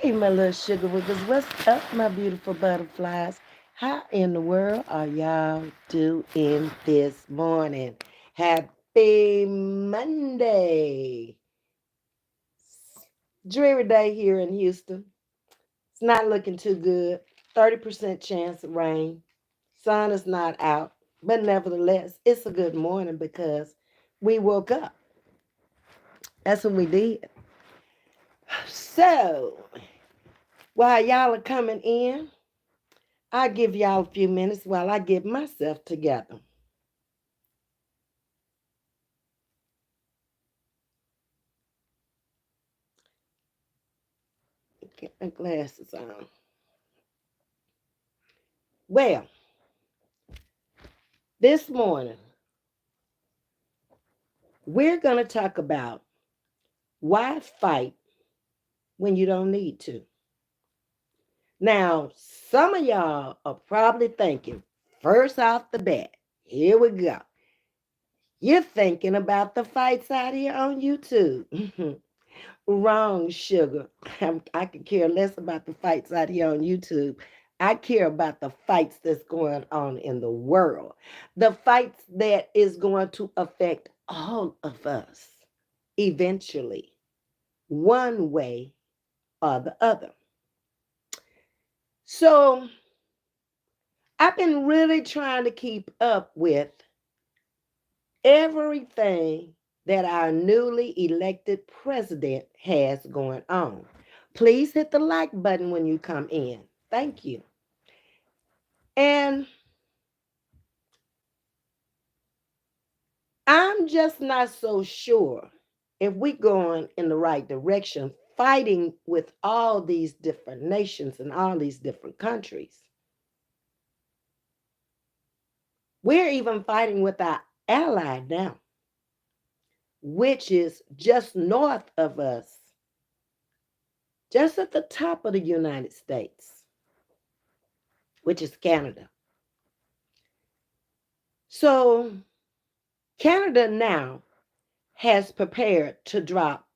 Hey, my little sugar wiggles, what's up, my beautiful butterflies? How in the world are y'all doing this morning? Happy Monday. Dreary day here in Houston. It's not looking too good. 30% chance of rain. Sun is not out. But nevertheless, it's a good morning because we woke up. That's what we did. So, while y'all are coming in, I'll give y'all a few minutes while I get myself together. Get my glasses on. Well, this morning, we're going to talk about why fight when you don't need to. Now, some of y'all are probably thinking, first off the bat, here we go. You're thinking about the fights out here on YouTube. Wrong, sugar. I could care less about the fights out here on YouTube. I care about the fights that's going on in the world. The fights that is going to affect all of us eventually, one way or the other. So I've been really trying to keep up with everything that our newly elected president has going on. Please hit the like button when you come in. Thank you. And I'm just not so sure if we're going in the right direction, fighting with all these different nations and all these different countries. We're even fighting with our ally now, which is just north of us, just at the top of the United States, which is Canada. So Canada now has prepared to drop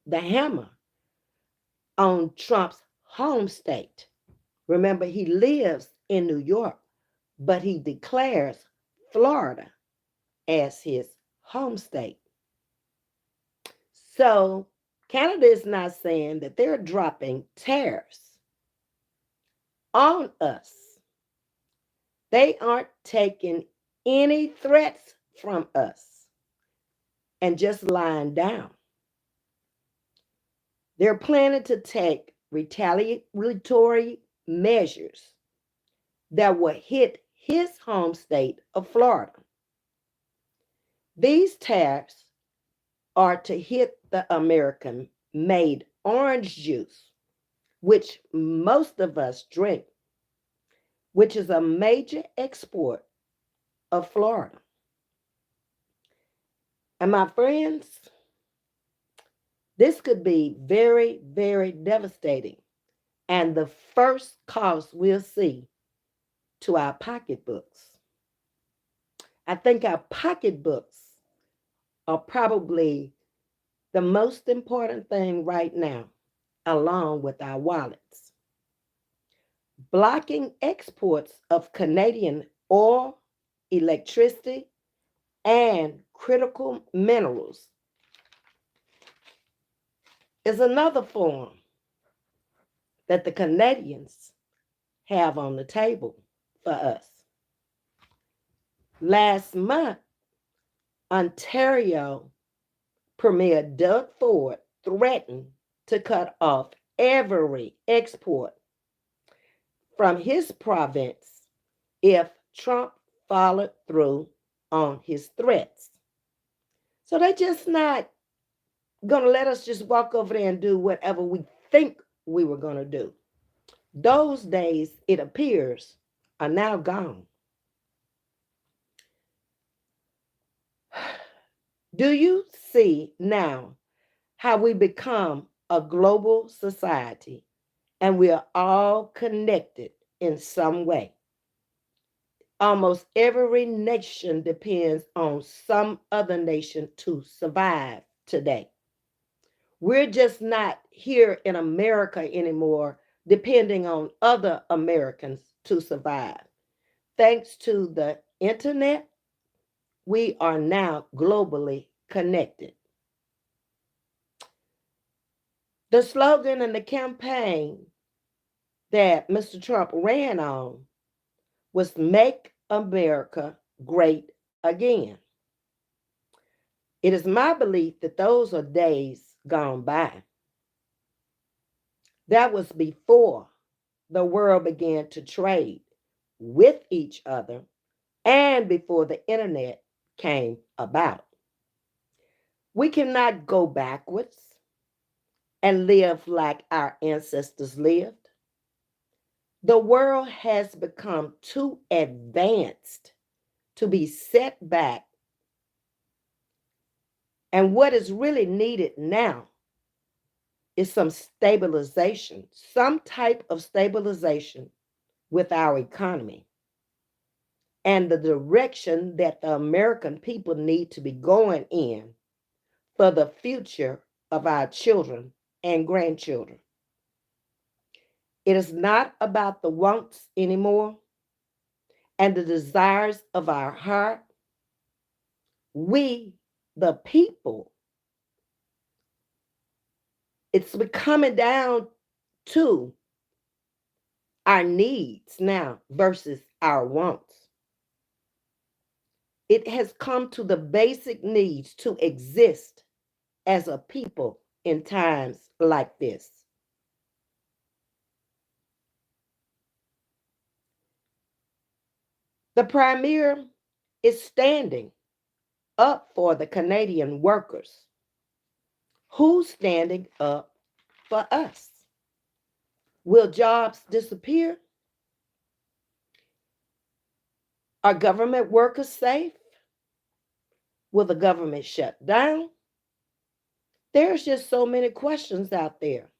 the hammer on Trump's home state. Remember, he lives in New York, but he declares Florida as his home state. So Canada is not saying that they're dropping tariffs on us. They aren't taking any threats from us and just lying down. They're planning to take retaliatory measures that will hit his home state of Florida. These tariffs are to hit the American made orange juice, which most of us drink, which is a major export of Florida. And my friends, this could be very, very devastating and the first cost we'll see to our pocketbooks. I think our pocketbooks are probably the most important thing right now, along with our wallets. Blocking exports of Canadian oil, electricity, and critical minerals is another form that the Canadians have on the table for us. Last month, Ontario Premier Doug Ford threatened to cut off every export from his province if Trump followed through on his threats. So they're just not going to let us just walk over there and do whatever we think we were going to do. Those days, it appears, are now gone. Do you see now how we become a global society and we are all connected in some way? Almost every nation depends on some other nation to survive today. We're just not here in America anymore, depending on other Americans to survive. Thanks to the internet, we are now globally connected. The slogan and the campaign that Mr. Trump ran on was Make America Great Again. It is my belief that those are days gone by. That was before the world began to trade with each other and before the internet came about. We cannot go backwards and live like our ancestors lived. The world has become too advanced to be set back. And what is really needed now is some stabilization, some type of stabilization with our economy and the direction that the American people need to be going in for the future of our children and grandchildren. It is not about the wants anymore and the desires of our heart. We, the people, it's coming down to our needs now versus our wants. It has come to the basic needs to exist as a people in times like this. The Premier is standing up for the Canadian workers. Who's standing up for us? Will jobs disappear? Are government workers safe? Will the government shut down? There's just so many questions out there.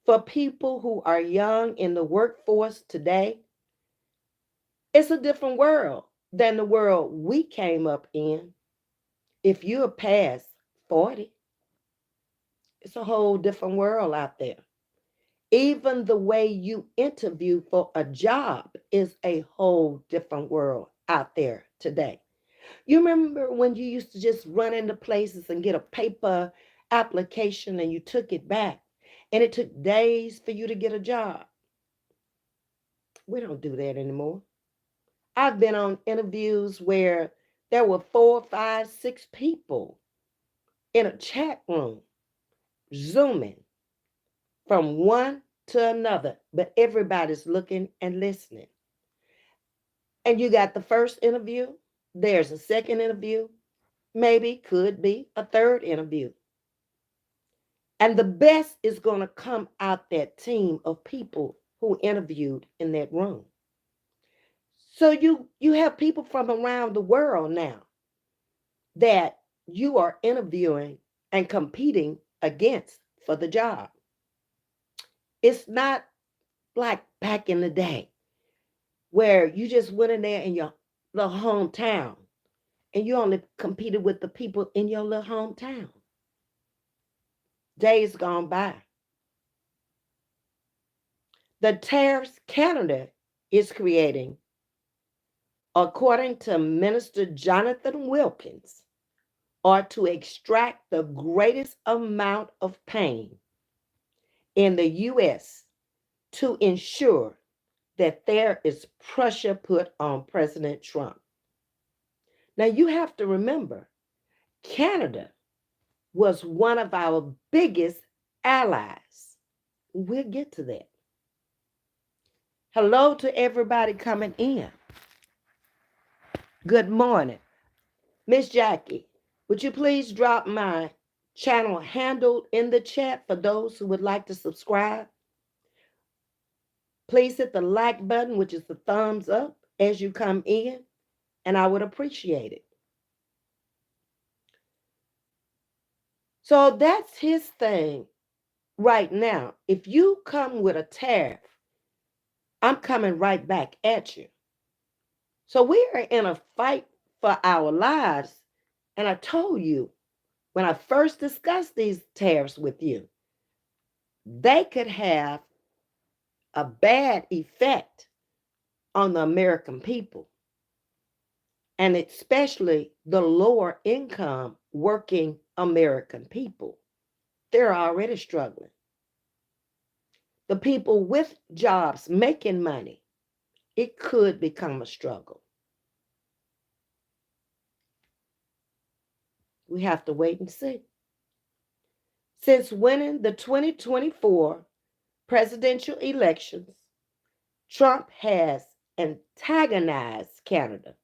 For people who are young in the workforce today, it's a different world than the world we came up in. If you're past 40, it's a whole different world out there. Even the way you interview for a job is a whole different world out there today. You remember when you used to just run into places and get a paper application and you took it back and it took days for you to get a job? We don't do that anymore. I've been on interviews where there were 4, 5, 6 people in a chat room, zooming from one to another, but everybody's looking and listening. And you got the first interview, there's a second interview, maybe could be a third interview. And the best is going to come out that team of people who interviewed in that room. So you have people from around the world now that you are interviewing and competing against for the job. It's not like back in the day where you just went in there in your little hometown and you only competed with the people in your little hometown. Days gone by. The tariffs Canada is creating, according to Minister Jonathan Wilkins, are to extract the greatest amount of pain in the U.S. to ensure that there is pressure put on President Trump. Now, you have to remember, Canada was one of our biggest allies. We'll get to that. Hello to everybody coming in. Good morning. Miss Jackie, would you please drop my channel handle in the chat for those who would like to subscribe? Please hit the like button, which is the thumbs up, as you come in, and I would appreciate it. So that's his thing right now. If you come with a tariff, I'm coming right back at you. So we are in a fight for our lives. And I told you, when I first discussed these tariffs with you, they could have a bad effect on the American people, and especially the lower income working American people. They're already struggling. The people with jobs making money, it could become a struggle. We have to wait and see. Since winning the 2024 presidential elections, Trump has antagonized Canada,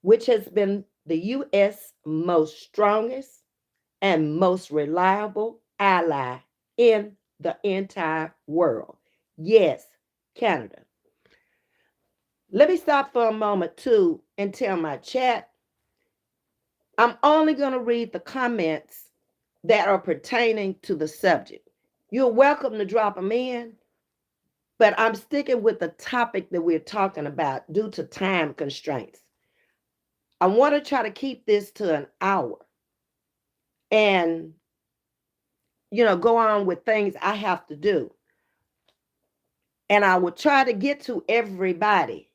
which has been the U.S. most strongest and most reliable ally in the entire world. Yes, Canada. Let me stop for a moment too and tell my chat I'm only going to read the comments that are pertaining to the subject. You're welcome to drop them in, but I'm sticking with the topic that we're talking about due to time constraints. I want to try to keep this to an hour and, go on with things I have to do. And I will try to get to everybody,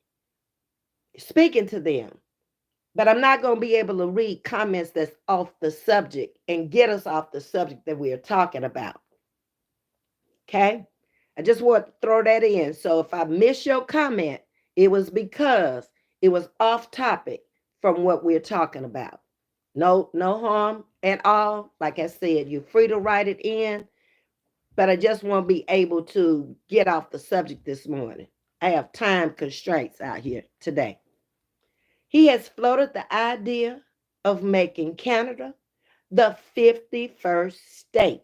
speaking to them. But I'm not going to be able to read comments that's off the subject and get us off the subject that we're talking about. Okay? I just want to throw that in. So if I miss your comment, it was because it was off topic from what we're talking about. No harm at all. Like I said, you're free to write it in, but I just want to be able to get off the subject this morning. I have time constraints out here today. He has floated the idea of making Canada the 51st state,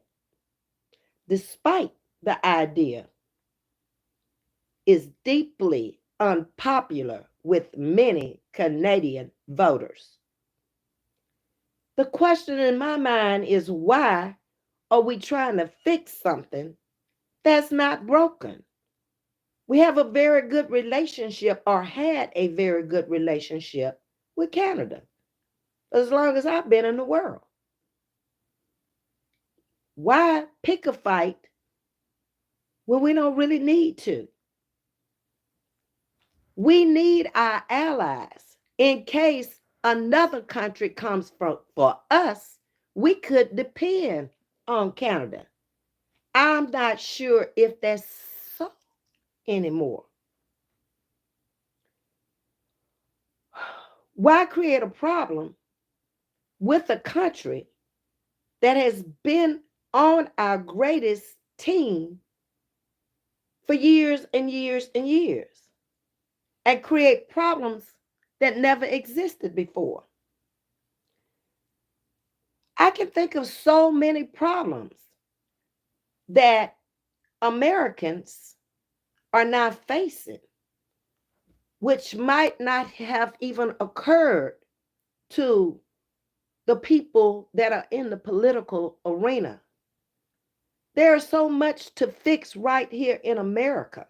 despite the idea is deeply unpopular with many Canadian voters. The question in my mind is, why are we trying to fix something that's not broken? We have a very good relationship, or had a very good relationship with Canada as long as I've been in the world. Why pick a fight when we don't really need to? We need our allies in case another country comes for us. We could depend on Canada. I'm not sure if that's so anymore. Why create a problem with a country that has been on our greatest team for years and years and years and create problems that never existed before? I can think of so many problems that Americans are now facing, which might not have even occurred to the people that are in the political arena. There's so much to fix right here in America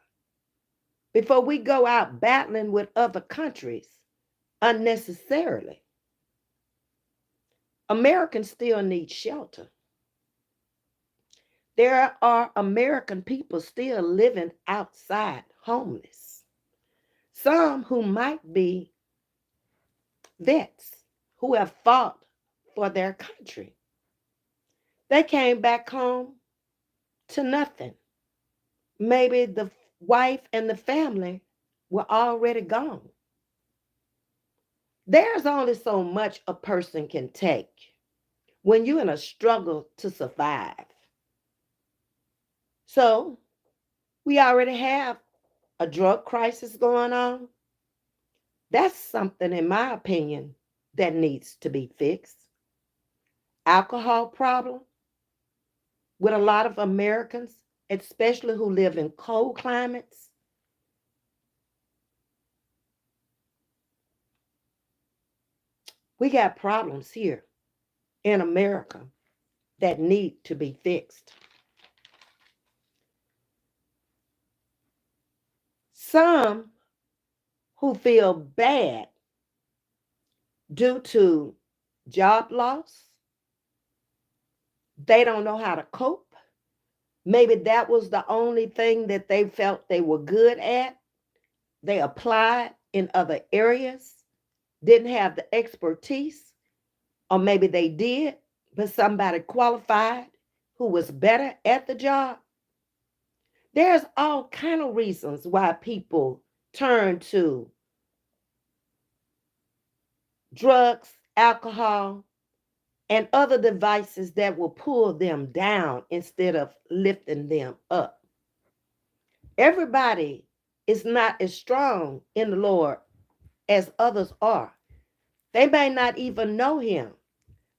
before we go out battling with other countries unnecessarily. Americans still need shelter. There are American people still living outside homeless. Some who might be vets who have fought for their country. They came back home to nothing. Maybe the wife and the family were already gone. There's only so much a person can take when you're in a struggle to survive. So, we already have a drug crisis going on. That's something, in my opinion, that needs to be fixed. Alcohol problem with a lot of Americans, especially who live in cold climates. We got problems here in America that need to be fixed. Some who feel bad due to job loss, They don't know how to cope. Maybe that was the only thing that they felt they were good at. They applied in other areas, didn't have the expertise, or maybe they did, but somebody qualified who was better at the job. There's all kind of reasons why people turn to drugs, alcohol, and other devices that will pull them down instead of lifting them up. Everybody is not as strong in the Lord as others are. They may not even know him.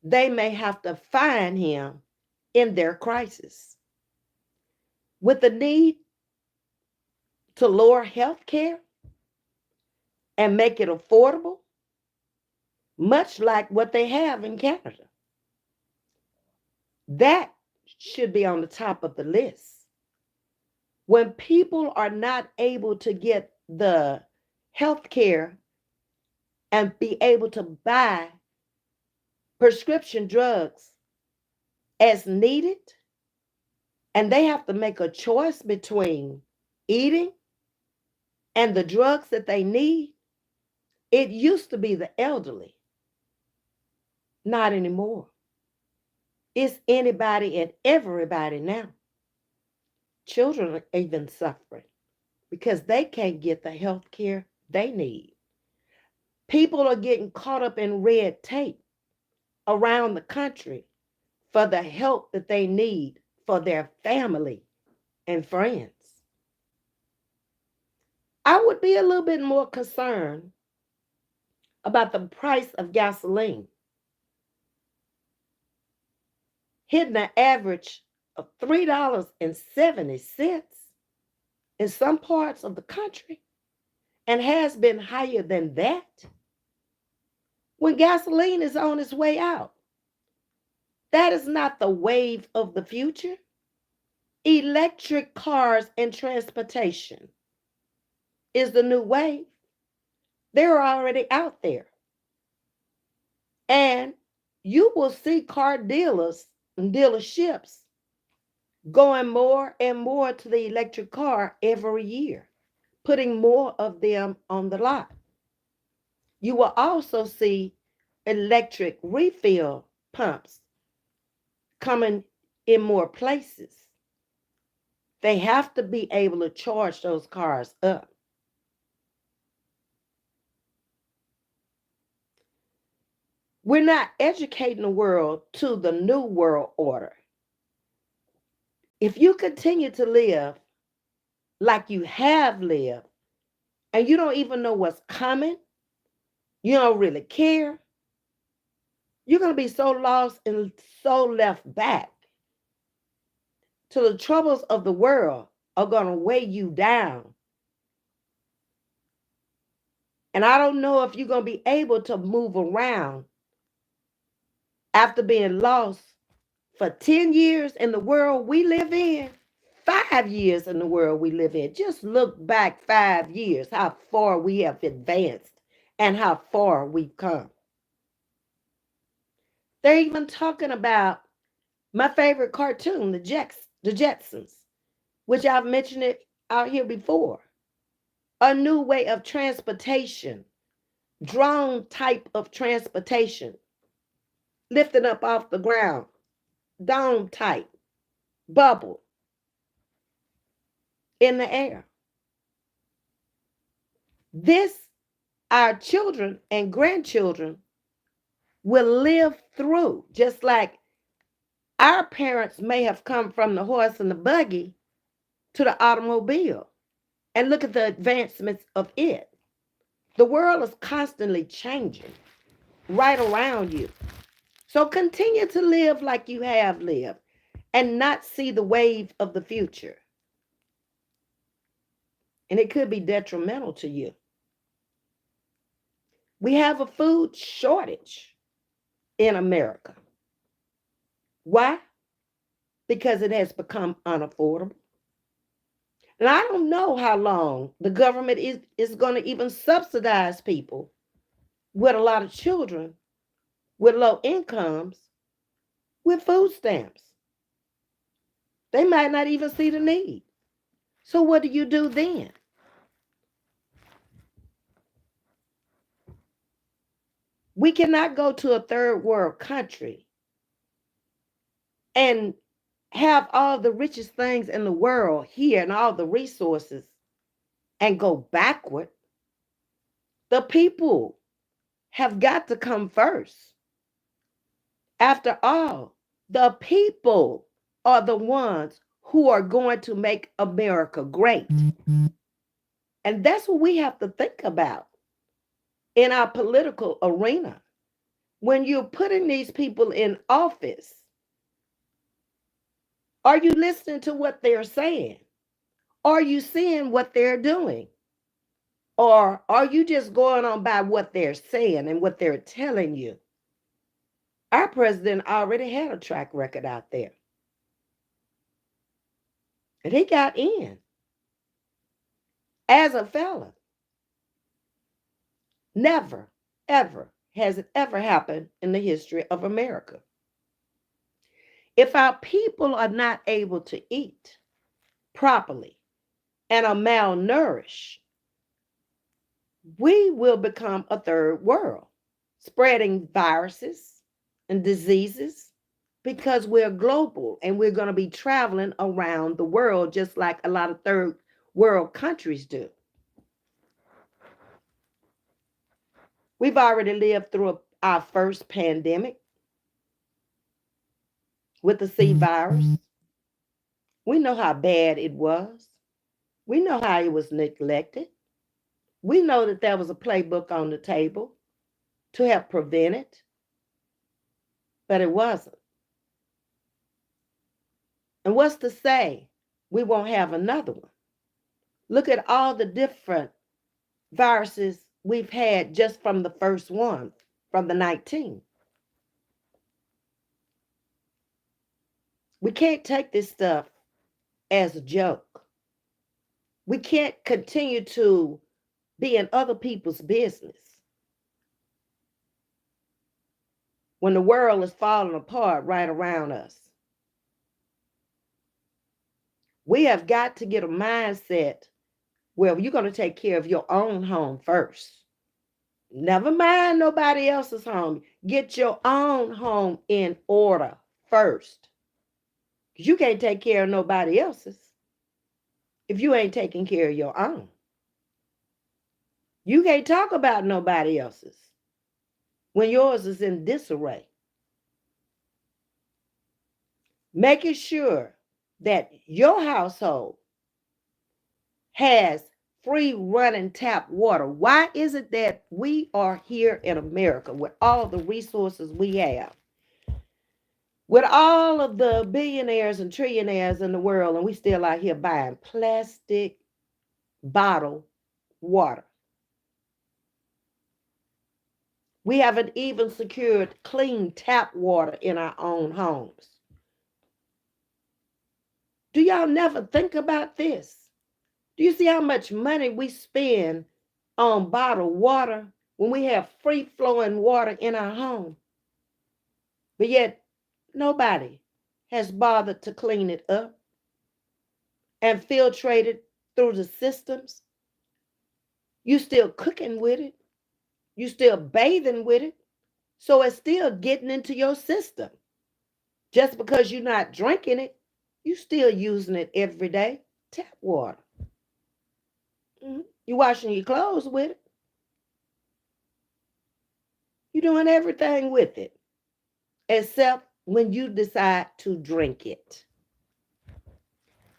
They may have to find him in their crisis. With the need to lower health care and make it affordable, much like what they have in Canada. That should be on the top of the list. When people are not able to get the health care and be able to buy prescription drugs as needed, and they have to make a choice between eating and the drugs that they need, it used to be the elderly, not anymore. It's anybody and everybody now. Children are even suffering because they can't get the health care they need. People are getting caught up in red tape around the country for the help that they need for their family and friends. I would be a little bit more concerned about the price of gasoline hitting an average of $3.70 in some parts of the country and has been higher than that when gasoline is on its way out. That is not the wave of the future. Electric cars and transportation is the new wave. They're already out there. And you will see car dealers and dealerships going more and more to the electric car every year, putting more of them on the lot. You will also see electric refill pumps coming in more places. They have to be able to charge those cars up. We're not educating the world to the new world order. If you continue to live like you have lived and you don't even know what's coming, you don't really care, you're going to be so lost and so left back till the troubles of the world are going to weigh you down. And I don't know if you're going to be able to move around after being lost for 10 years in the world we live in, 5 years in the world we live in. Just look back 5 years, how far we have advanced and how far we've come. They're even talking about my favorite cartoon, the Jetsons, which I've mentioned it out here before. A new way of transportation, drone type of transportation, lifting up off the ground, dome type, bubble in the air. This, our children and grandchildren will live through, just like our parents may have come from the horse and the buggy to the automobile. And look at the advancements of it. The world is constantly changing right around you. So continue to live like you have lived and not see the wave of the future. And it could be detrimental to you. We have a food shortage in America. Why? Because it has become unaffordable. And I don't know how long the government is going to even subsidize people with a lot of children with low incomes with food stamps. They might not even see the need. So what do you do then? We cannot go to a third world country and have all the richest things in the world here and all the resources and go backward. The people have got to come first. After all, the people are the ones who are going to make America great. And that's what we have to think about in our political arena. When you're putting these people in office, are you listening to what they're saying? Are you seeing what they're doing? Or are you just going on by what they're saying and what they're telling you? Our president already had a track record out there. And he got in as a felon. Never, ever has it ever happened in the history of America. If our people are not able to eat properly and are malnourished, we will become a third world, spreading viruses and diseases because we're global and we're going to be traveling around the world just like a lot of third world countries do. We've already lived through our first pandemic with the C virus. We know how bad it was. We know how it was neglected. We know that there was a playbook on the table to help prevent it, but it wasn't. And what's to say we won't have another one? Look at all the different viruses we've had just from the first one, from the 19. We can't take this stuff as a joke. We can't continue to be in other people's business when the world is falling apart right around us. We have got to get a mindset where you're going to take care of your own home first. Never mind nobody else's home. Get your own home in order first. Because you can't take care of nobody else's if you ain't taking care of your own. You can't talk about nobody else's when yours is in disarray. Making sure that your household has free running tap water. Why is it that we are here in America with all the resources we have, with all of the billionaires and trillionaires in the world, and we still out here buying plastic bottled water? We haven't even secured clean tap water in our own homes. Do y'all never think about this? Do you see how much money we spend on bottled water when we have free flowing water in our home? But yet nobody has bothered to clean it up and filtrate it through the systems. You still cooking with it. You still bathing with it. So it's still getting into your system. Just because you're not drinking it, you still using it every day. Tap water. You washing your clothes with it. You're doing everything with it, except when you decide to drink it.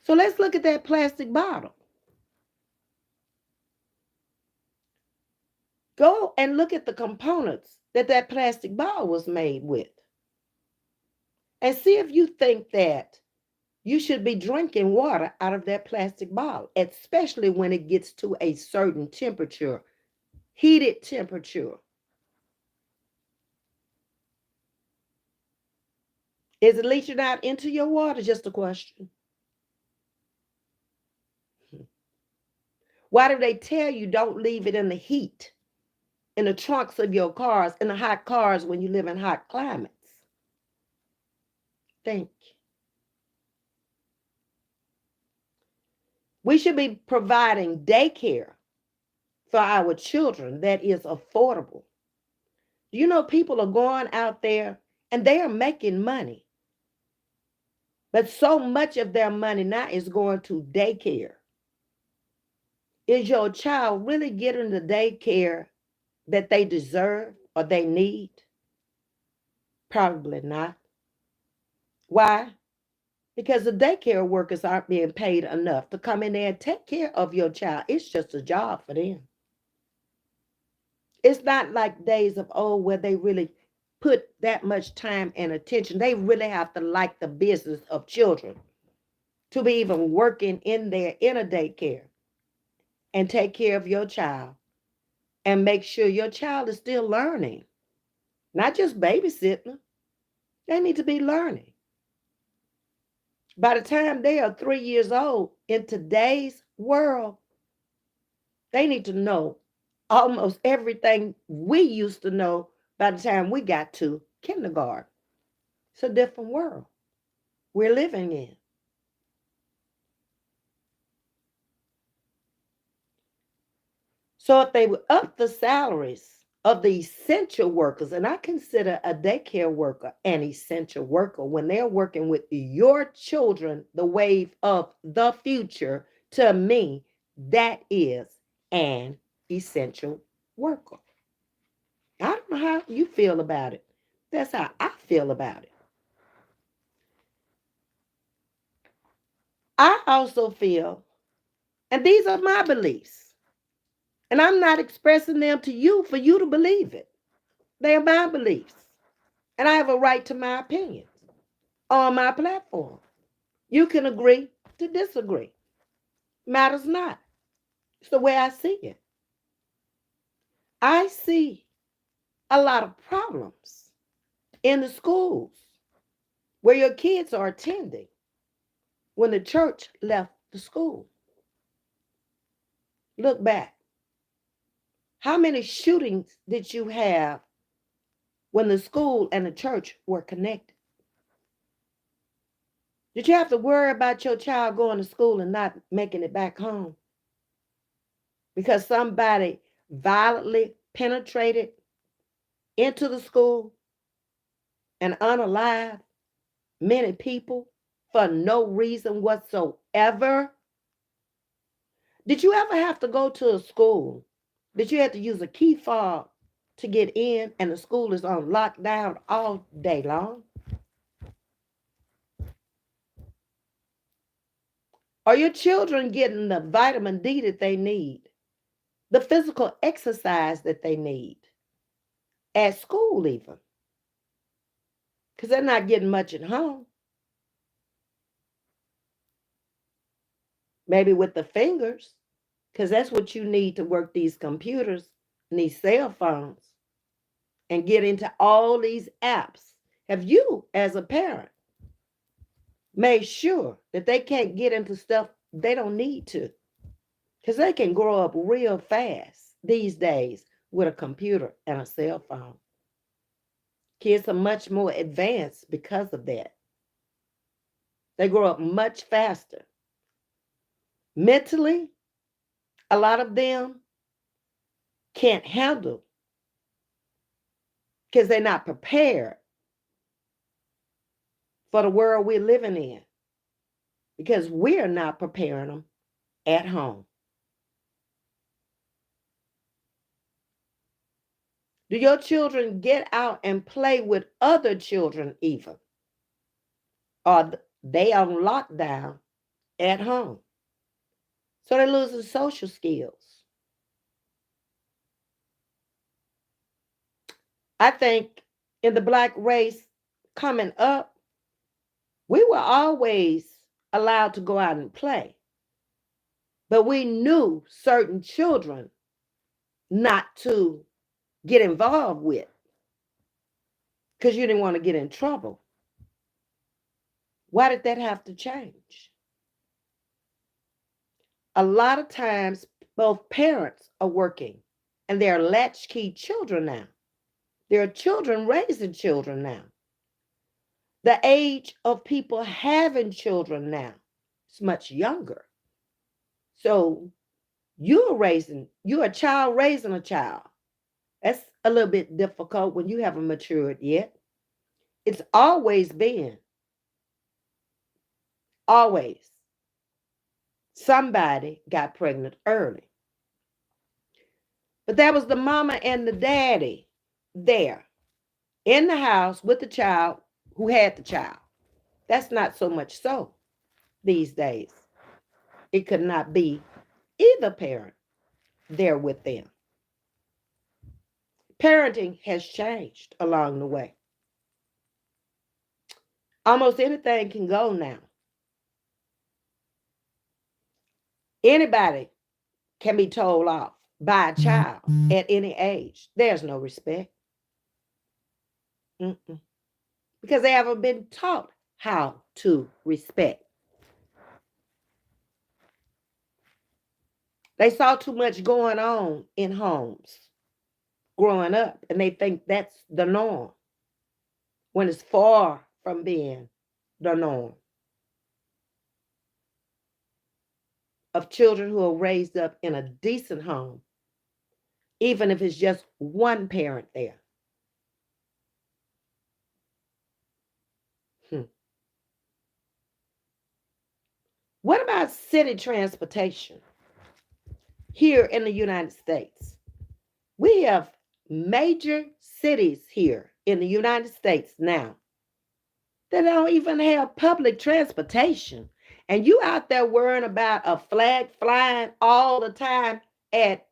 So let's look at that plastic bottle. Go and look at the components that plastic bottle was made with. And see if you think that you should be drinking water out of that plastic bottle, especially when it gets to a certain temperature, heated temperature. Is it leaching out into your water? Just a question. Why do they tell you don't leave it in the heat, in the trunks of your cars, in the hot cars when you live in hot climates? Think. We should be providing daycare for our children that is affordable. You know, people are going out there and they are making money, but so much of their money now is going to daycare. Is your child really getting the daycare that they deserve or they need? Probably not. Why? Because the daycare workers aren't being paid enough to come in there and take care of your child. It's just a job for them. It's not like days of old where they really put that much time and attention. They really have to like the business of children to be even working in there in a daycare and take care of your child and make sure your child is still learning, not just babysitting. They need to be learning. By the time they are 3 years old in today's world, they need to know almost everything we used to know by the time we got to kindergarten. It's a different world we're living in. So if they would up the salaries of the essential workers, and I consider a daycare worker an essential worker when they're working with your children, the wave of the future, to me, that is an essential worker. I don't know how you feel about it. That's how I feel about it. I also feel, and these are my beliefs, and I'm not expressing them to you for you to believe it. They are my beliefs. And I have a right to my opinions on my platform. You can agree to disagree. Matters not. It's the way I see it. I see a lot of problems in the schools where your kids are attending when the church left the school. Look back. How many shootings did you have when the school and the church were connected? Did you have to worry about your child going to school and not making it back home because somebody violently penetrated into the school and unalive many people for no reason whatsoever? Did you ever have to go to a school that you had to use a key fob to get in and the school is on lockdown all day long? Are your children getting the vitamin D that they need, the physical exercise that they need at school even? Because they're not getting much at home. Maybe with the fingers, because that's what you need to work these computers and these cell phones and get into all these apps. Have you, as a parent, made sure that they can't get into stuff they don't need to? Because they can grow up real fast these days with a computer and a cell phone. Kids are much more advanced because of that. They grow up much faster. Mentally, a lot of them can't handle because they're not prepared for the world we're living in because we're not preparing them at home. Do your children get out and play with other children even? Or they on lockdown at home? So they're losing social skills. I think in the Black race coming up, we were always allowed to go out and play. But we knew certain children not to get involved with because you didn't want to get in trouble. Why did that have to change? A lot of times, both parents are working and they're latchkey children now. There are children raising children now. The age of people having children now is much younger. So you're a child raising a child. That's a little bit difficult when you haven't matured yet. It's always been, always, somebody got pregnant early. But that was the mama and the daddy there in the house with the child who had the child. That's not so much so these days. It could not be either parent there with them. Parenting has changed along the way. Almost anything can go now. Anybody can be told off by a child at any age. There's no respect. Mm-mm. Because they haven't been taught how to respect. They saw too much going on in homes growing up, and they think that's the norm when it's far from being the norm. Of children who are raised up in a decent home, even if it's just one parent there. What about city transportation here in the United States? We have major cities here in the United States now that don't even have public transportation. And you out there worrying about a flag flying all the time at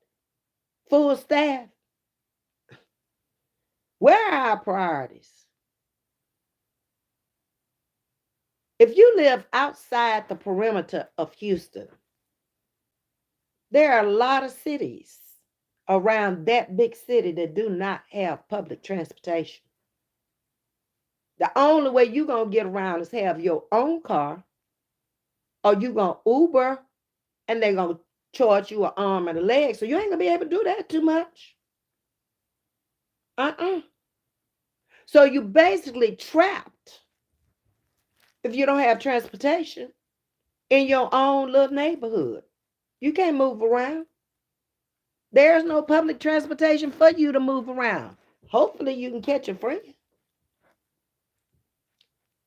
full staff. Where are our priorities? If you live outside the perimeter of Houston, there are a lot of cities around that big city that do not have public transportation. The only way you're going to get around is have your own car, or you're going to Uber, and they're going to charge you an arm and a leg. So you ain't going to be able to do that too much. So you're basically trapped if you don't have transportation in your own little neighborhood. You can't move around. There's no public transportation for you to move around. Hopefully you can catch a friend.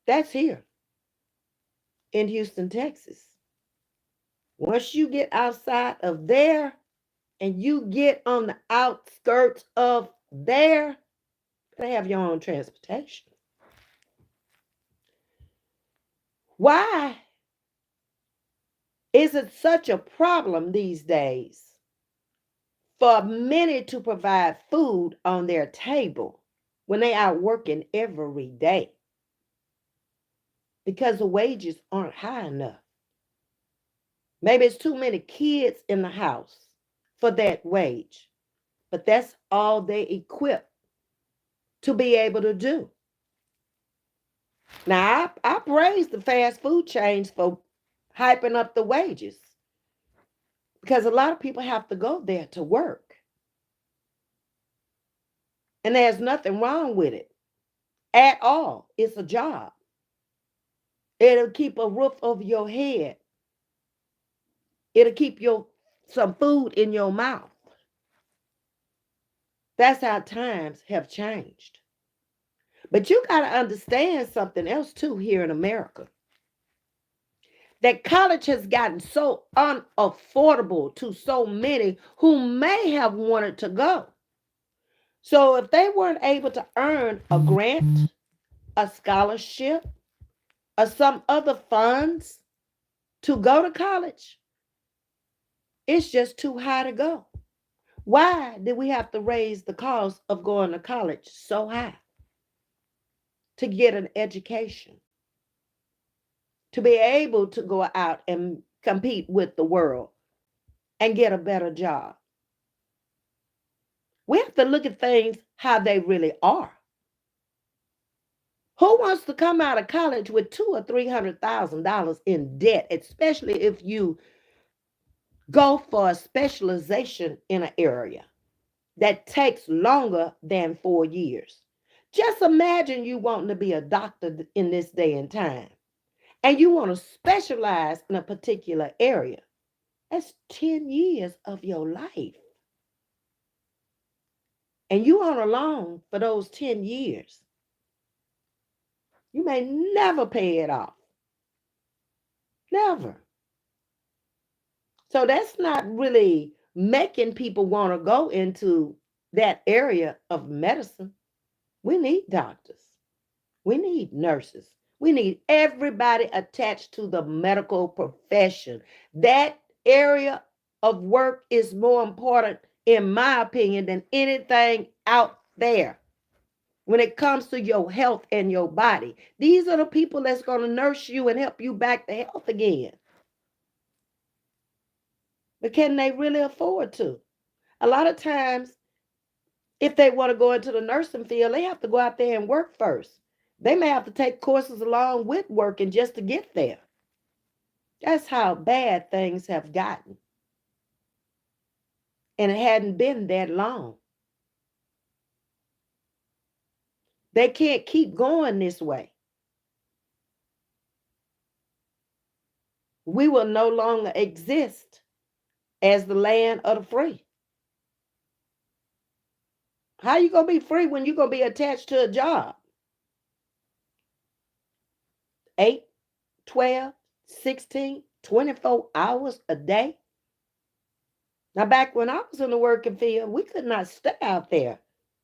That's here in Houston, Texas. Once you get outside of there and you get on the outskirts of there, they have your own transportation. Why is it such a problem these days for many to provide food on their table when they are working every day? Because the wages aren't high enough. Maybe it's too many kids in the house for that wage, but that's all they equip to be able to do. Now, I praise the fast food chains for hyping up the wages because a lot of people have to go there to work. And there's nothing wrong with it at all. It's a job. It'll keep a roof over your head. It'll keep some food in your mouth. That's how times have changed. But you got to understand something else too here in America. That college has gotten so unaffordable to so many who may have wanted to go. So if they weren't able to earn a grant, a scholarship, or some other funds to go to college, it's just too high to go. Why did we have to raise the cost of going to college so high? To get an education, to be able to go out and compete with the world and get a better job. We have to look at things how they really are. Who wants to come out of college with $200,000 or $300,000 in debt, especially if you go for a specialization in an area that takes longer than 4 years? Just imagine you wanting to be a doctor in this day and time, and you want to specialize in a particular area. That's 10 years of your life. And you on a loan for those 10 years. You may never pay it off. Never. So that's not really making people want to go into that area of medicine. We need doctors. We need nurses. We need everybody attached to the medical profession. That area of work is more important, in my opinion, than anything out there when it comes to your health and your body. These are the people that's going to nurse you and help you back to health again. But can they really afford to? A lot of times, if they want to go into the nursing field, they have to go out there and work first. They may have to take courses along with working just to get there. That's how bad things have gotten. And it hadn't been that long. They can't keep going this way. We will no longer exist as the land of the free. How you going to be free when you're going to be attached to a job? 8, 12, 16, 24 hours a day? Now, back when I was in the working field, we could not stay out there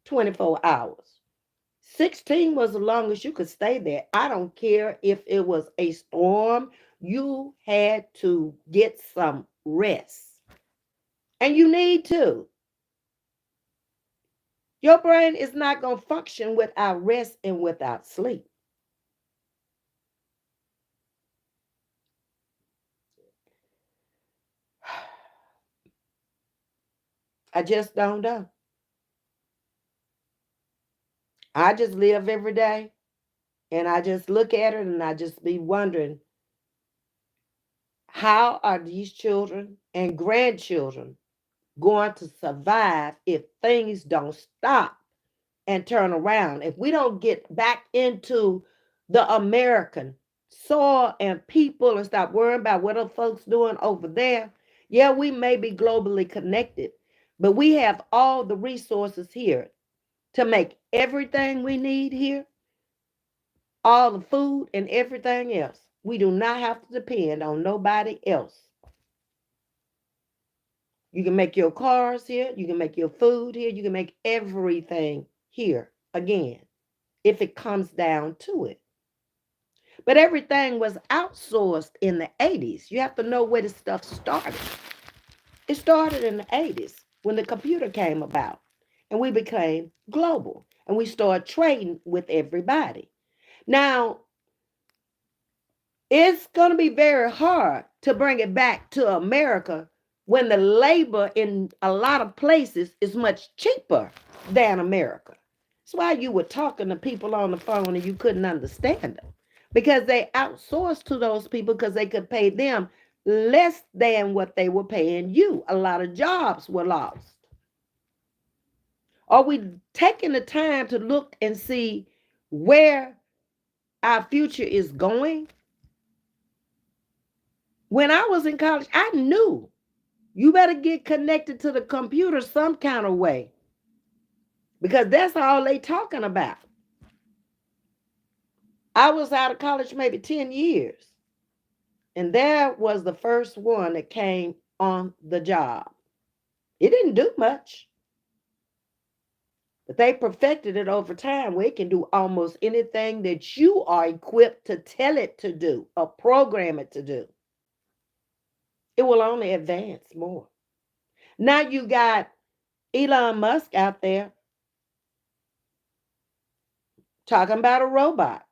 24 hours. 16 was the longest you could stay there. I don't care if it was a storm. You had to get some rest. And you need to. Your brain is not going to function without rest and without sleep. I just don't know. I just live every day and I just look at it and I just be wondering, how are these children and grandchildren going to survive if things don't stop and turn around? If we don't get back into the American soil and people and stop worrying about what other folks doing over there, yeah, we may be globally connected, but we have all the resources here to make everything we need here, all the food and everything else. We do not have to depend on nobody else. You can make your cars here. You can make your food here. You can make everything here again, if it comes down to it. But everything was outsourced in the 80s. You have to know where this stuff started. It started in the 80s when the computer came about and we became global and we started trading with everybody. Now, it's going to be very hard to bring it back to America when the labor in a lot of places is much cheaper than America. That's why you were talking to people on the phone and you couldn't understand them, because they outsourced to those people because they could pay them less than what they were paying you. A lot of jobs were lost. Are we taking the time to look and see where our future is going? When I was in college, I knew you better get connected to the computer some kind of way, because that's all they talking about. I was out of college maybe 10 years, and there was the first one that came on the job. It didn't do much, but they perfected it over time where it can do almost anything that you are equipped to tell it to do or program it to do. It will only advance more. Now you got Elon Musk out there talking about a robot,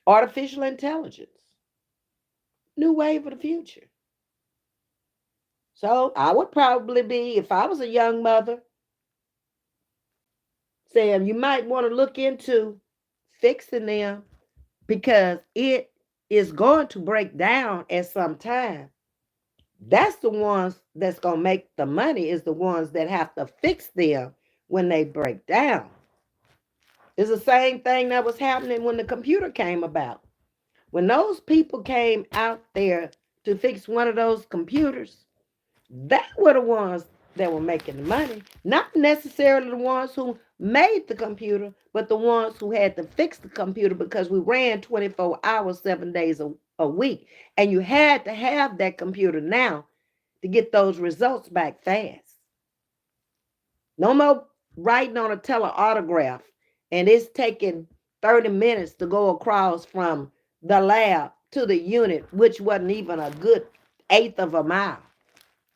artificial intelligence, new wave of the future. So I would probably be, if I was a young mother, saying you might want to look into fixing them because it is going to break down at some time. That's the ones that's going to make the money, is the ones that have to fix them when they break down. It's the same thing that was happening when the computer came about. When those people came out there to fix one of those computers, they were the ones that were making the money, not necessarily the ones who made the computer, but the ones who had to fix the computer because we ran 24 hours, 7 days a week. And you had to have that computer now to get those results back fast. No more writing on a teleautograph and it's taking 30 minutes to go across from the lab to the unit, which wasn't even a good eighth of a mile.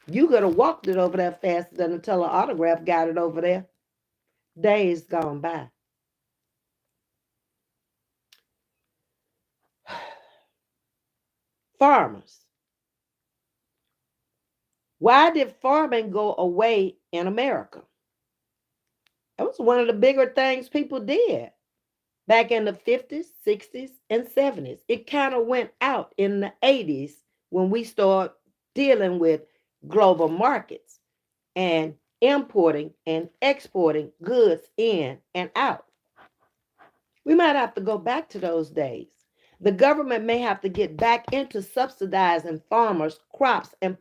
You could have walked it over there faster than the teleautograph got it over there. Days gone by. Farmers. Why did farming go away in America? That was one of the bigger things people did back in the 50s, 60s, and 70s. It kind of went out in the 80s when we started dealing with global markets and importing and exporting goods in and out. We might have to go back to those days. The government may have to get back into subsidizing farmers' crops and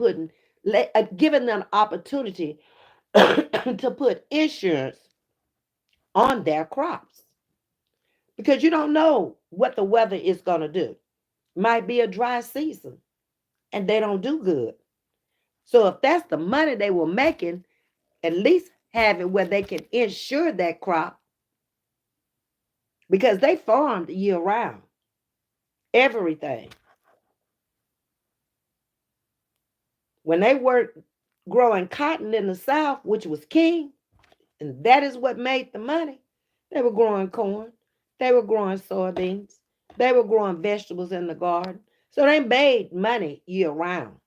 giving them opportunity to put insurance on their crops because you don't know what the weather is going to do. Might be a dry season and they don't do good. So if that's the money they were making, at least have it where they can insure that crop because they farmed year round. Everything. When they were growing cotton in the South, which was king, and that is what made the money, they were growing corn, they were growing soybeans, they were growing vegetables in the garden. So they made money year round,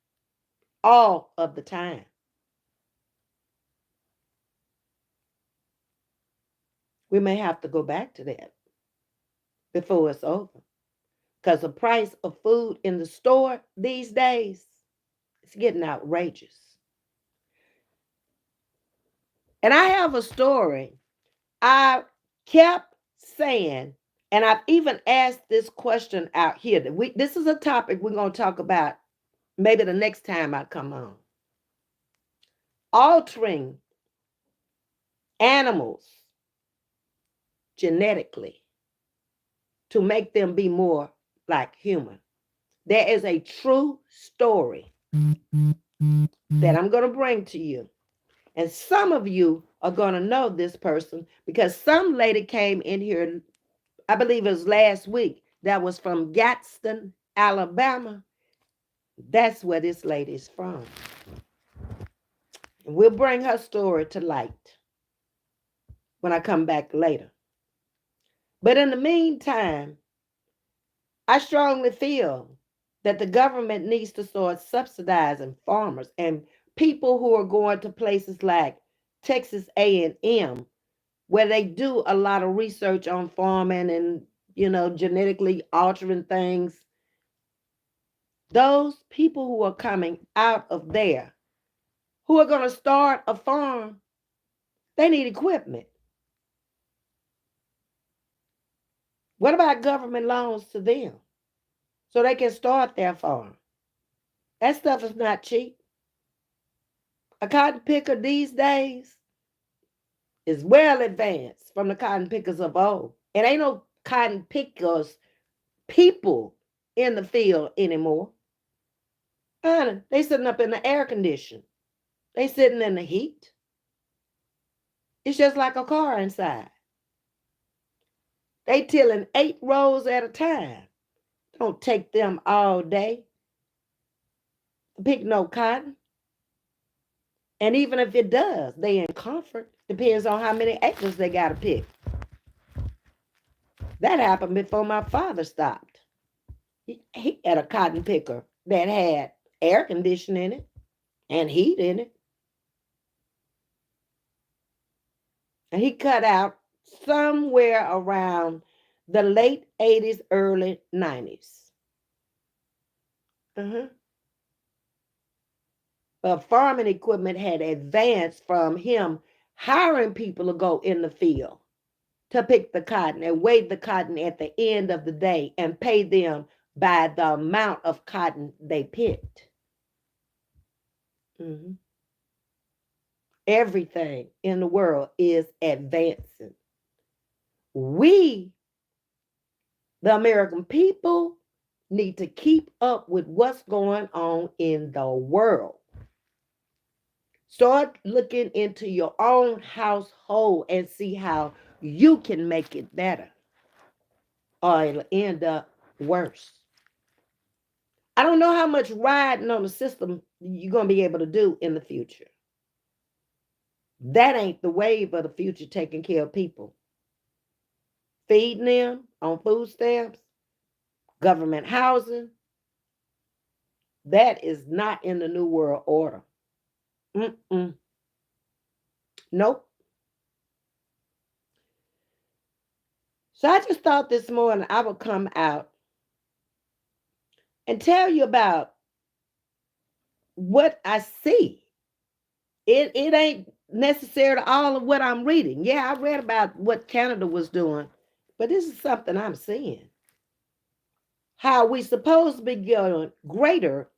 all of the time. We may have to go back to that before it's over. Because the price of food in the store these days is getting outrageous. And I have a story. I kept saying, and I've even asked this question out here. This is a topic we're going to talk about maybe the next time I come on. Altering animals genetically to make them be more like human. There is a true story that I'm going to bring to you. And some of you are going to know this person because some lady came in here, I believe it was last week, that was from Gadsden, Alabama. That's where this lady is from. And we'll bring her story to light when I come back later. But in the meantime, I strongly feel that the government needs to start subsidizing farmers and people who are going to places like Texas A&M, where they do a lot of research on farming and, genetically altering things. Those people who are coming out of there, who are going to start a farm, they need equipment. What about government loans to them so they can start their farm? That stuff is not cheap. A cotton picker these days is well advanced from the cotton pickers of old. It ain't no cotton pickers people in the field anymore. They sitting up in the air condition. They sitting in the heat. It's just like a car inside. They tilling 8 rows at a time. Don't take them all day to pick no cotton. And even if it does, they in comfort. Depends on how many acres they got to pick. That happened before my father stopped. He had a cotton picker that had air conditioning in it and heat in it. And he cut out somewhere around the late 80s, early 90s. But farming equipment had advanced from him hiring people to go in the field to pick the cotton and weigh the cotton at the end of the day and pay them by the amount of cotton they picked. Mhm. Everything in the world is advancing. We, the American people, need to keep up with what's going on in the world. Start looking into your own household and see how you can make it better, or it'll end up worse. I don't know how much riding on the system you're going to be able to do in the future. That ain't the wave of the future, taking care of people. Feeding them on food stamps, government housing, that is not in the New World Order. Mm-mm. Nope. So I just thought this morning I would come out and tell you about what I see. It ain't necessarily all of what I'm reading. Yeah, I read about what Canada was doing, but this is something I'm seeing. How we supposed to be going greater,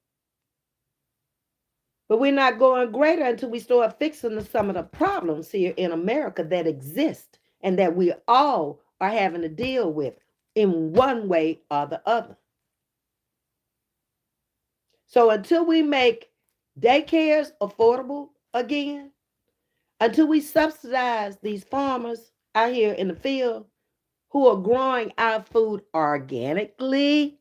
but we're not going greater until we start fixing some of the problems here in America that exist and that we all are having to deal with in one way or the other. So until we make daycares affordable again, until we subsidize these farmers out here in the field who are growing our food organically,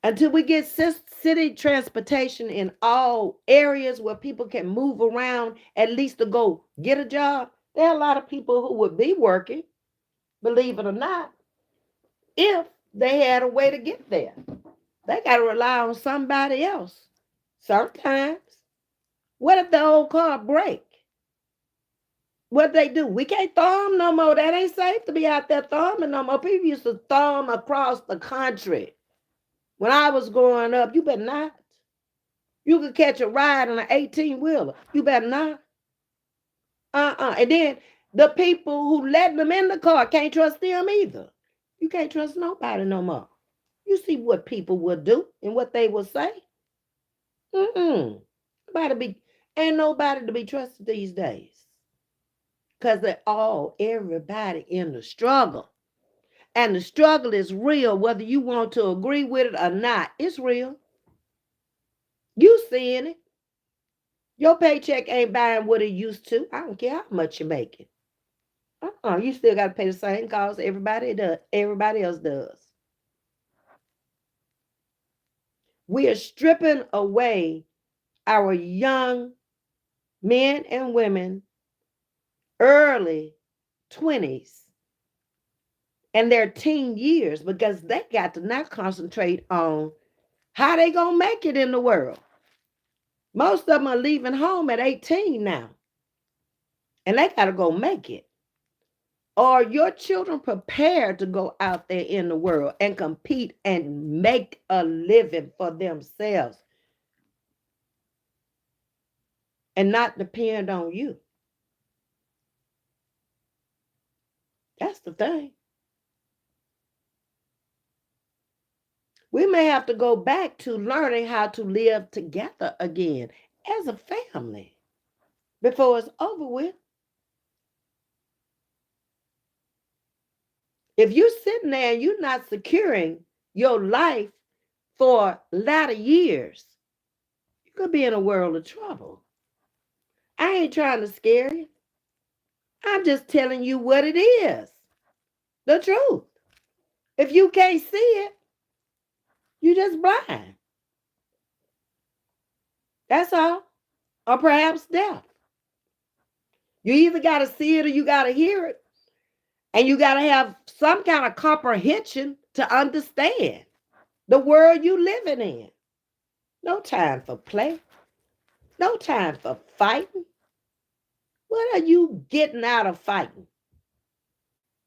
until we get city transportation in all areas where people can move around at least to go get a job, there are a lot of people who would be working, believe it or not, if they had a way to get there. They got to rely on somebody else sometimes. What if the old car break? What they do? We can't thumb no more. That ain't safe to be out there thumbing no more. People used to thumb across the country. When I was growing up, you better not. You could catch a ride on an 18-wheeler. You better not. And then the people who let them in the car can't trust them either. You can't trust nobody no more. You see what people will do and what they will say. Mm-mm. Nobody be, ain't nobody to be trusted these days. Because they're everybody in the struggle. And the struggle is real, whether you want to agree with it or not. It's real. You seeing it. Your paycheck ain't buying what it used to. I don't care how much you're making. You still got to pay the same cost everybody does. Everybody else does. We are stripping away our young men and women early 20s and their teen years because they got to now concentrate on how they gonna make it in the world. Most of them are leaving home at 18 now, and they gotta go make it. Are your children prepared to go out there in the world and compete and make a living for themselves and not depend on you? That's the thing. We may have to go back to learning how to live together again as a family before it's over with. If you're sitting there and you're not securing your life for latter years, you could be in a world of trouble. I ain't trying to scare you. I'm just telling you what it is. The truth. If you can't see it, you just blind. That's all. Or perhaps deaf. You either got to see it or you got to hear it. And you got to have some kind of comprehension to understand the world you living in. No time for play. No time for fighting. What are you getting out of fighting?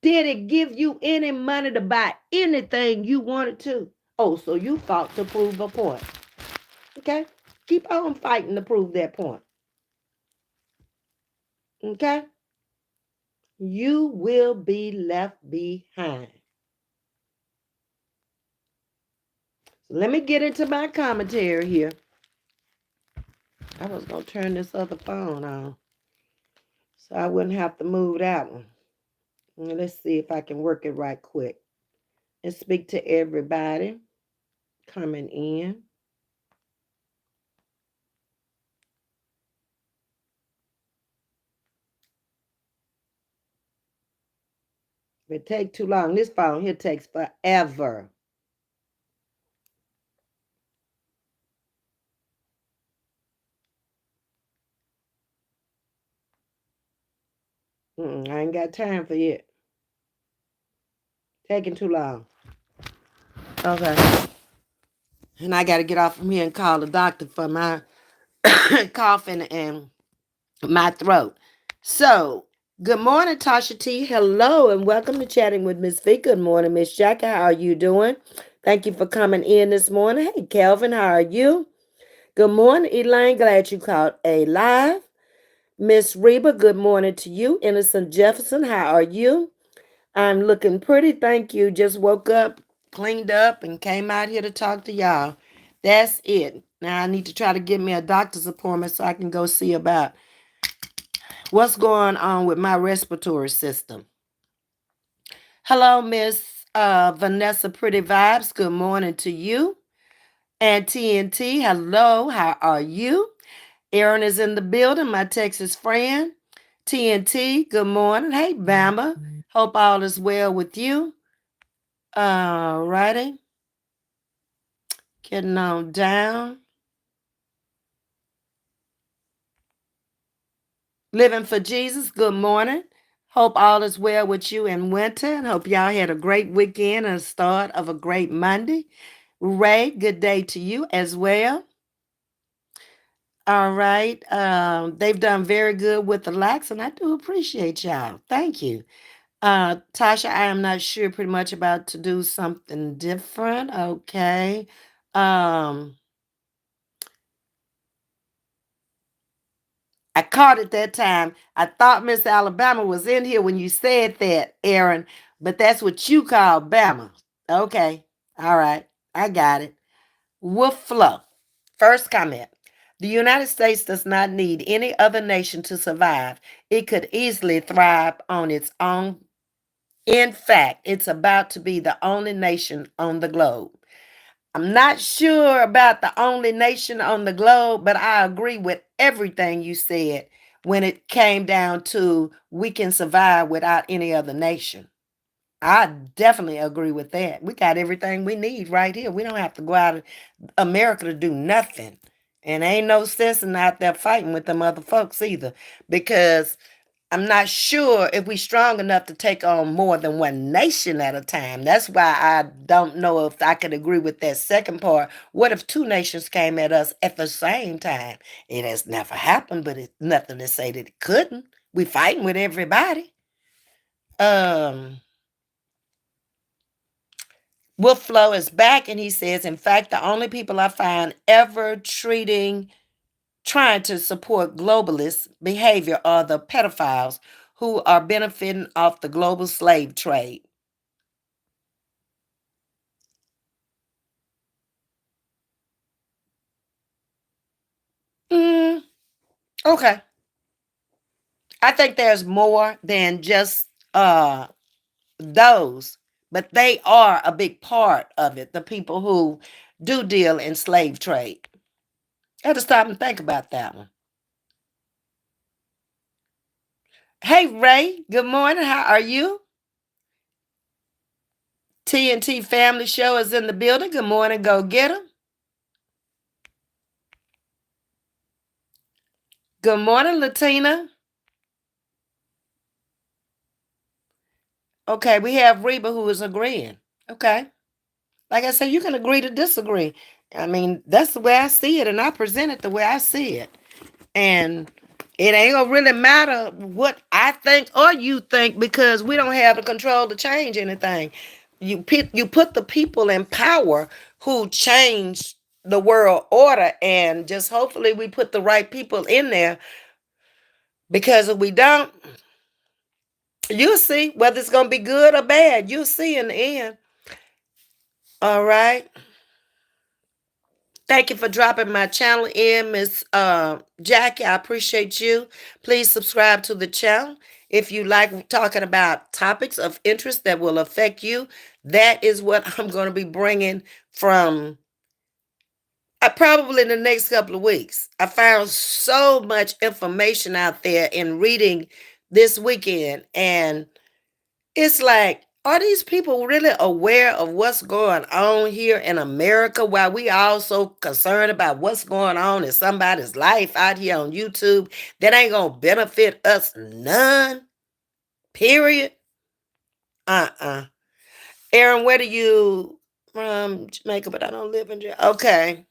Did it give you any money to buy anything you wanted to? Oh, so you fought to prove a point. Okay? Keep on fighting to prove that point. Okay? You will be left behind. So let me get into my commentary here. I was going to turn this other phone on so I wouldn't have to move that one. Let's see if I can work it right quick and speak to everybody coming in. If it takes too long, this phone here takes forever. I ain't got time for it. Taking too long. Okay. And I got to get off from here and call the doctor for my coughing and my throat. So, good morning, Tasha T. Hello, and welcome to Chatting with Ms.V. Good morning, Miss Jackie. How are you doing? Thank you for coming in this morning. Hey, Kelvin, how are you? Good morning, Elaine. Glad you called a live. Miss Reba, good morning to you. Innocent Jefferson, how are you? I'm looking pretty, thank you. Just woke up, cleaned up, and came out here to talk to y'all. That's it. Now I need to try to get me a doctor's appointment so I can go see about what's going on with my respiratory system. Hello, Miss Vanessa Pretty Vibes. Good morning to you. And TNT, hello, how are you? Aaron is in the building, my Texas friend. TNT, good morning. Hey, Bama. Hope all is well with you. All righty. Getting on down. Living for Jesus, good morning. Hope all is well with you in winter. And hope y'all had a great weekend and a start of a great Monday. Ray, good day to you as well. All right. They've done very good with the likes, and I do appreciate y'all. Thank you. Tasha, I am not sure pretty much about to do something different. Okay. Um, I caught it that time. I thought Miss Alabama was in here when you said that, Aaron, but that's what you call Bama. Okay. All right. I got it. Wolf Fluff. First comment. The United States does not need any other nation to survive. It could easily thrive on its own. In fact, it's about to be the only nation on the globe. I'm not sure about the only nation on the globe, but I agree with everything you said when it came down to we can survive without any other nation. I definitely agree with that. We got everything we need right here. We don't have to go out of America to do nothing. And ain't no sense in out there fighting with them other folks either. Because I'm not sure if we're strong enough to take on more than one nation at a time. That's why I don't know if I could agree with that second part. What if two nations came at us at the same time? It has never happened, but it's nothing to say that it couldn't. We fighting with everybody. Um, Wolf Flow is back and he says, in fact, the only people I find ever trying to support globalist behavior are the pedophiles who are benefiting off the global slave trade. Mm, okay. I think there's more than just those, but they are a big part of it. The people who do deal in slave trade. I had to stop and think about that one. Hey Ray, good morning. How are you? TNT Family Show is in the building. Good morning. Go get 'em. Good morning, Latina. Okay, we have Reba who is agreeing. Okay. Like I said, you can agree to disagree. I mean, that's the way I see it, and I present it the way I see it. And it ain't gonna really matter what I think or you think because we don't have the control to change anything. You put the people in power who change the world order, and just hopefully we put the right people in there because if we don't, you'll see whether it's gonna be good or bad. You'll see in the end. All right. Thank you for dropping my channel in, Miss Jackie. I appreciate you. Please subscribe to the channel. If you like talking about topics of interest that will affect you, that is what I'm going to be bringing from probably in the next couple of weeks. I found so much information out there in reading this weekend, and it's like, are these people really aware of what's going on here in America while we all so concerned about what's going on in somebody's life out here on YouTube that ain't gonna benefit us none? Period. Uh-uh. Aaron, where do you from Jamaica, but I don't live in Jamaica. Okay.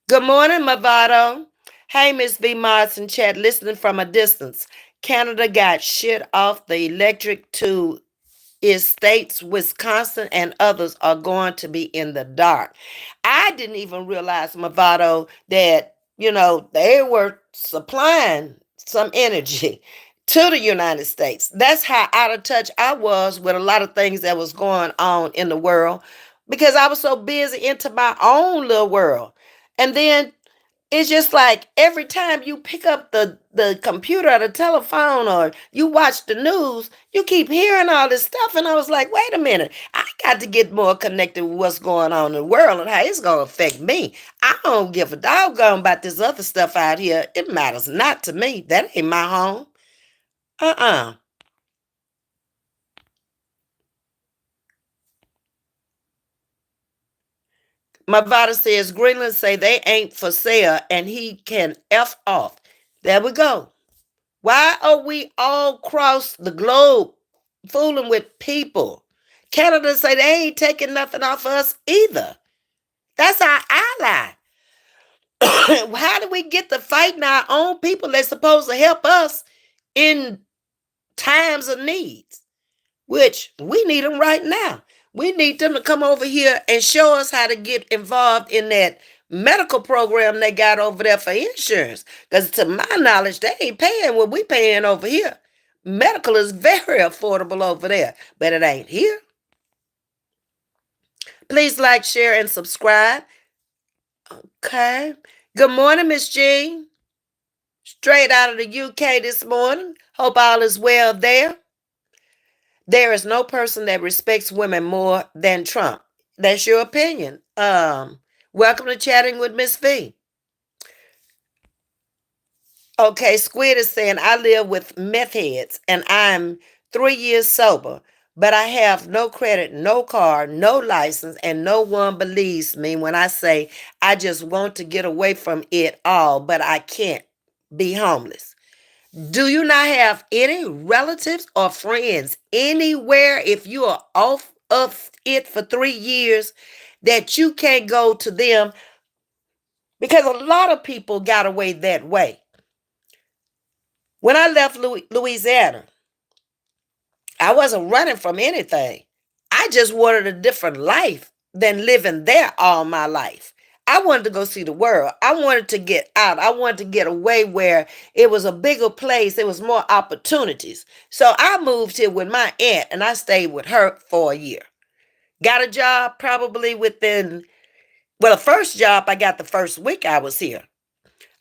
Good morning, Movado. Hey, Ms.V. Martin chat, listening from a distance. Canada got shit off the electric to its states. Wisconsin and others are going to be in the dark. I didn't even realize, Movado, that, they were supplying some energy to the United States. That's how out of touch I was with a lot of things that was going on in the world because I was so busy into my own little world. And then it's just like every time you pick up the computer or the telephone or you watch the news, you keep hearing all this stuff. And I was like, wait a minute, I got to get more connected with what's going on in the world and how it's going to affect me. I don't give a doggone about this other stuff out here. It matters not to me. That ain't my home. Uh-uh. Mavada says Greenland say they ain't for sale and he can F off. There we go. Why are we all across the globe fooling with people? Canada say they ain't taking nothing off us either. That's our ally. How do we get to fighting our own people that's supposed to help us in times of needs? Which we need them right now. We need them to come over here and show us how to get involved in that medical program they got over there for insurance. Because to my knowledge, they ain't paying what we paying over here. Medical is very affordable over there, but it ain't here. Please like, share, and subscribe. Okay. Good morning, Miss G. Straight out of the UK this morning. Hope all is well there. There is no person that respects women more than Trump. That's your opinion. Welcome to Chatting with Ms. V. Okay, Squid is saying I live with meth heads and I'm 3 years sober, but I have no credit, no car, no license, and no one believes me when I say I just want to get away from it all, but I can't be homeless. Do you not have any relatives or friends anywhere if you are off of it for 3 years that you can't go to them? Because a lot of people got away that way. When I left Louisiana, I wasn't running from anything. I just wanted a different life than living there all my life. I wanted to go see the world. I wanted to get out. I wanted to get away where it was a bigger place. There was more opportunities. So I moved here with my aunt and I stayed with her for a year. Got a job probably within, well, the first job I got the first week I was here.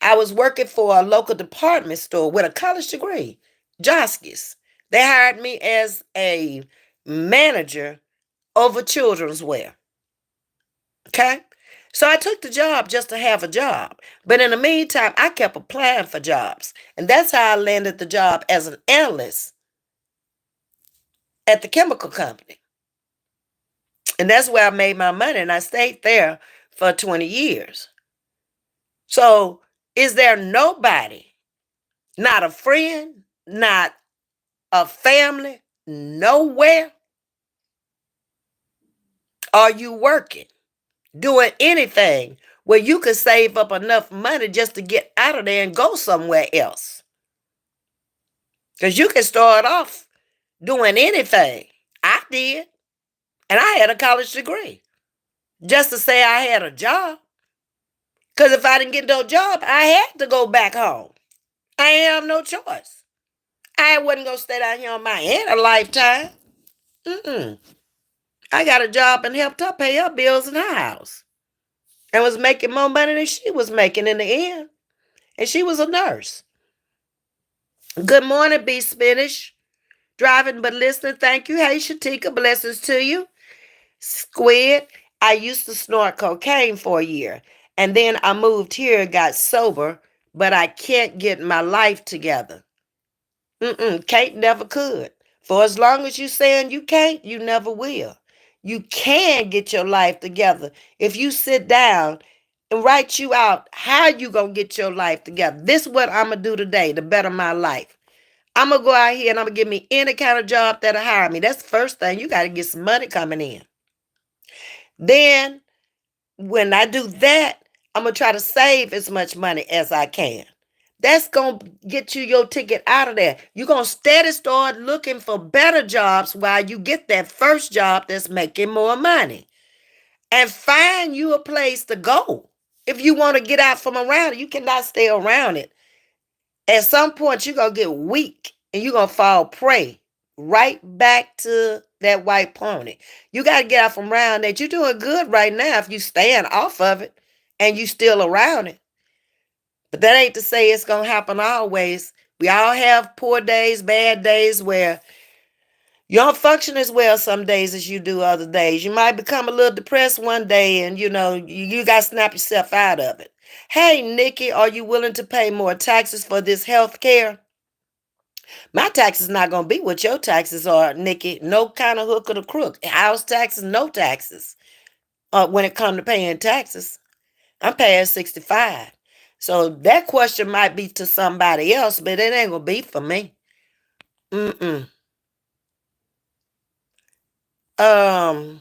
I was working for a local department store with a college degree, Joskis. They hired me as a manager over children's wear. Okay? So I took the job just to have a job. But in the meantime, I kept applying for jobs. And that's how I landed the job as an analyst at the chemical company. And that's where I made my money. And I stayed there for 20 years. So is there nobody, not a friend, not a family, nowhere are you working, doing anything where you could save up enough money just to get out of there and go somewhere else? Because you can start off doing anything. I did. And I had a college degree just to say I had a job. Because if I didn't get no job, I had to go back home. I ain't have no choice. I wasn't going to stay down here on my aunt a lifetime. I got a job and helped her pay her bills in her house. and was making more money than she was making in the end. And she was a nurse. Good morning, B Spinach. Driving but listening. Thank you. Hey, Shatika. Blessings to you. Squid. I used to snort cocaine for a year. And then I moved here and got sober, but I can't get my life together. Can't, never could. For as long as you saying you can't, you never will. You can get your life together if you sit down and write you out how you gonna get your life together. This is what I'm gonna do today to better my life. I'm gonna go out here and I'm gonna give me any kind of job that'll hire me. That's the first thing. You got to get some money coming in. Then when I do that, I'm gonna try to save as much money as I can. That's gonna get you your ticket out of there. You're gonna steady start looking for better jobs while you get that first job that's making more money. And find you a place to go. If you want to get out from around it, you cannot stay around it. At some point, you're gonna get weak and you're gonna fall prey right back to that white pony. You got to get out from around that. You're doing good right now if you stand off of it and you still around it. But that ain't to say it's gonna happen always. We all have poor days, bad days where you don't function as well some days as you do other days. You might become a little depressed one day and you got to snap yourself out of it. Hey, Nikki, are you willing to pay more taxes for this health care? My taxes not going to be what your taxes are, Nikki. No kind of hook or the crook. House taxes, no taxes. When it comes to paying taxes, I'm paying 65. So that question might be to somebody else, but it ain't going to be for me. Mm-mm. And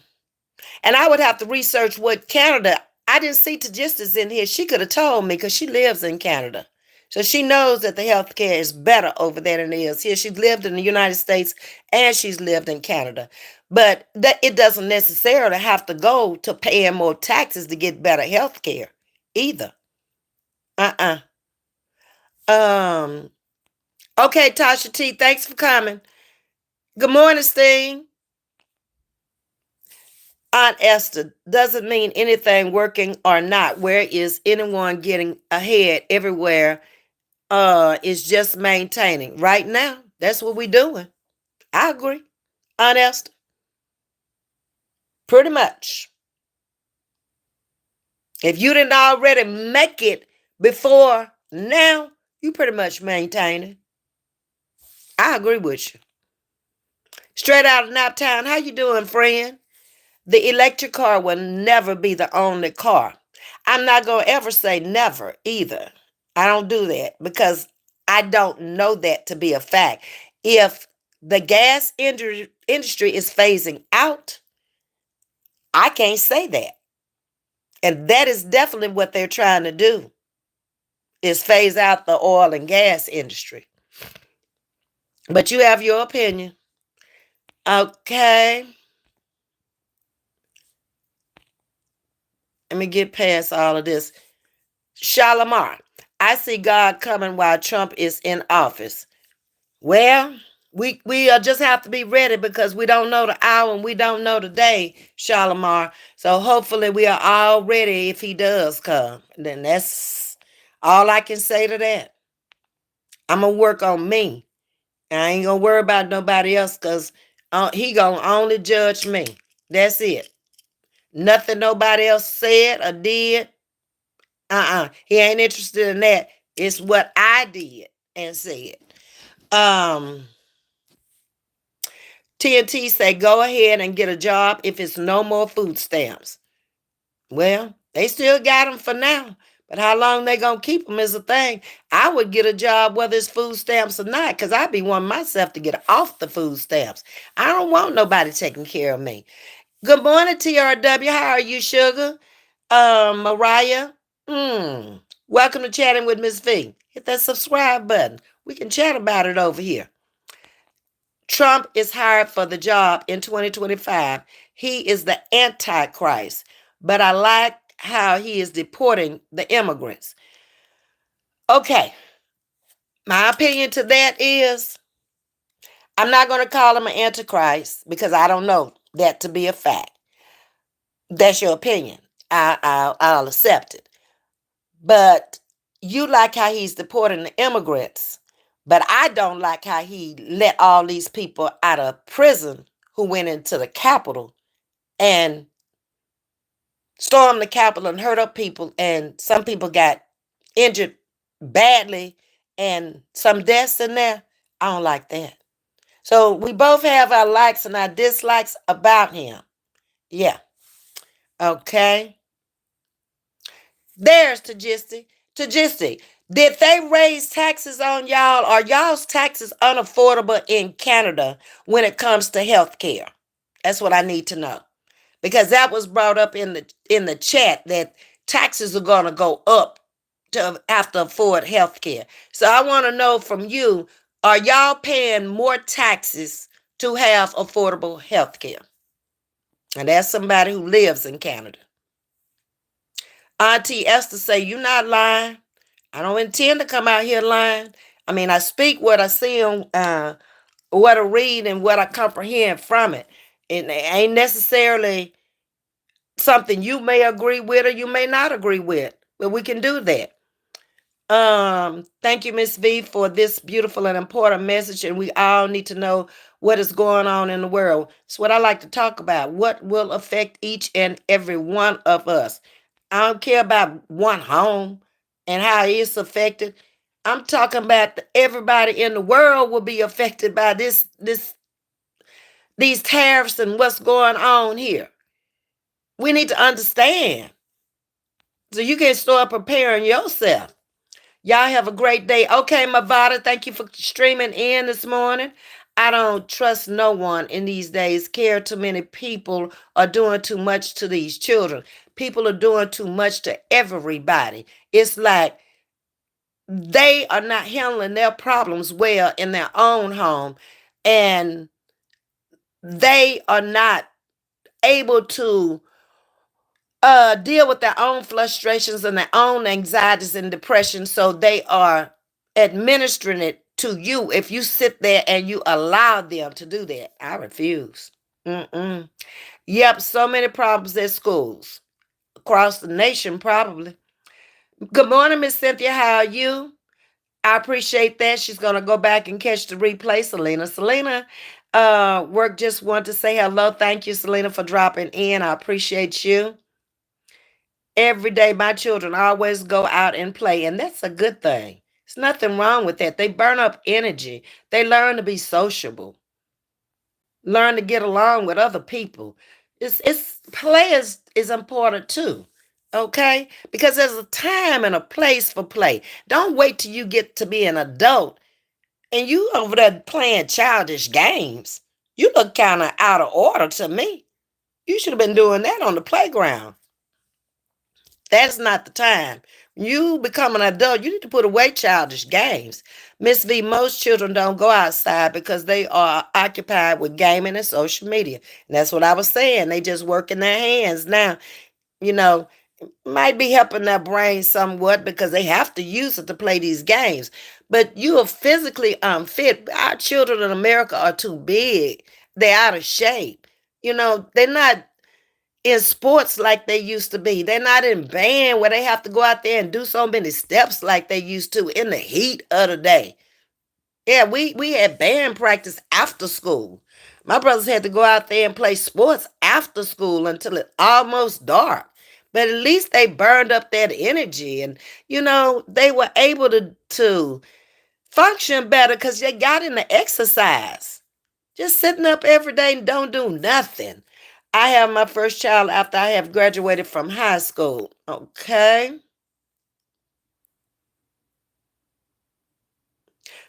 I would have to research what Canada. I didn't see Tagistas in here. She could have told me because she lives in Canada. So she knows that the health care is better over there than it is here. She's lived in the United States and she's lived in Canada. But that it doesn't necessarily have to go to paying more taxes to get better health care either. Uh-uh. Um, okay, Tasha T, thanks for coming. Good morning, Steve. Aunt Esther, doesn't mean anything working or not. Where is anyone getting ahead everywhere? Is just maintaining. Right now, that's what we're doing. I agree. Aunt Esther, pretty much. If you didn't already make it before now, you pretty much maintaining. I agree with you. Straight out of Naptown, how you doing, friend? The electric car will never be the only car. I'm not going to ever say never either. I don't do that because I don't know that to be a fact. If the gas industry is phasing out, I can't say that. And that is definitely what they're trying to do, is phase out the oil and gas industry. But you have your opinion. Okay. Let me get past all of this. Shalimar, I see God coming while Trump is in office. Well, we just have to be ready because we don't know the hour and we don't know the day, Shalimar. So hopefully we are all ready if he does come. Then that's all I can say to that. I'm going to work on me. I ain't going to worry about nobody else because he going to only judge me. That's it. Nothing nobody else said or did. He ain't interested in that. It's what I did and said. TNT say go ahead and get a job if it's no more food stamps. Well, they still got them for now. But how long they going to keep them is a thing. I would get a job whether it's food stamps or not because I be wanting myself to get off the food stamps. I don't want nobody taking care of me. Good morning, TRW. How are you, sugar? Mariah? Welcome to Chatting with Ms.V. Hit that subscribe button. We can chat about it over here. Trump is hired for the job in 2025. He is the Antichrist, but I like how he is deporting the immigrants. Okay, my opinion to that is I'm not going to call him an Antichrist because I don't know that to be a fact. That's your opinion. I'll accept it. But you like how he's deporting the immigrants. But I don't like how he let all these people out of prison who went into the Capitol and stormed the Capitol and hurt up people. And some people got injured badly and some deaths in there. I don't like that. So we both have our likes and our dislikes about him. Yeah. Okay. There's Tajisti. Tajisti, did they raise taxes on y'all? Are y'all's taxes unaffordable in Canada when it comes to health care? That's what I need to know. Because that was brought up in the chat that taxes are gonna go up to have to afford health care. So I want to know from you, are y'all paying more taxes to have affordable health care? And that's somebody who lives in Canada. Auntie Esther say, you not lying. I don't intend to come out here lying. I mean, I speak what I see on what I read and what I comprehend from it. It ain't necessarily something you may agree with or you may not agree with, but we can do that. Thank you, Ms.V, for this beautiful and important message. And we all need to know what is going on in the world. It's what I like to talk about. What will affect each and every one of us. I don't care about one home and how it's affected. I'm talking about everybody in the world will be affected by these tariffs and what's going on here. We need to understand so you can start preparing yourself. Y'all have a great day. Okay, Mavada, thank you for streaming in this morning. I don't trust no one in these days. Care too many people are doing too much to these children. People are doing too much to everybody. It's like they are not handling their problems well in their own home, and they are not able to deal with their own frustrations and their own anxieties and depression. So they are administering it to you if you sit there and you allow them to do that. I refuse. Mm-mm. Yep, so many problems at schools across the nation, probably. Good morning, Miss Cynthia. How are you? I appreciate that. She's going to go back and catch the replay, Selena. Selena, work just want to say hello. Thank you, Selena, for dropping in. I appreciate you. Every day, my children always go out and play, and that's a good thing. There's nothing wrong with that. They burn up energy. They learn to be sociable, learn to get along with other people. It's play is important too. Okay? Because there's a time and a place for play. Don't wait till you get to be an adult and you over there playing childish games. You look kind of out of order to me. You should have been doing that on the playground. That's not the time. You become an adult, you need to put away childish games. Miss V, most children don't go outside because they are occupied with gaming and social media. And that's what I was saying. They just work in their hands now. You know, might be helping their brain somewhat because they have to use it to play these games. But you are physically unfit. Our children in America are too big. They're out of shape. They're not in sports like they used to be. They're not in band where they have to go out there and do so many steps like they used to in the heat of the day. Yeah, we had band practice after school. My brothers had to go out there and play sports after school until it almost dark. But at least they burned up that energy and they were able to function better because they got in the exercise. Just sitting up every day and don't do nothing. I have my first child after I have graduated from high school. Okay.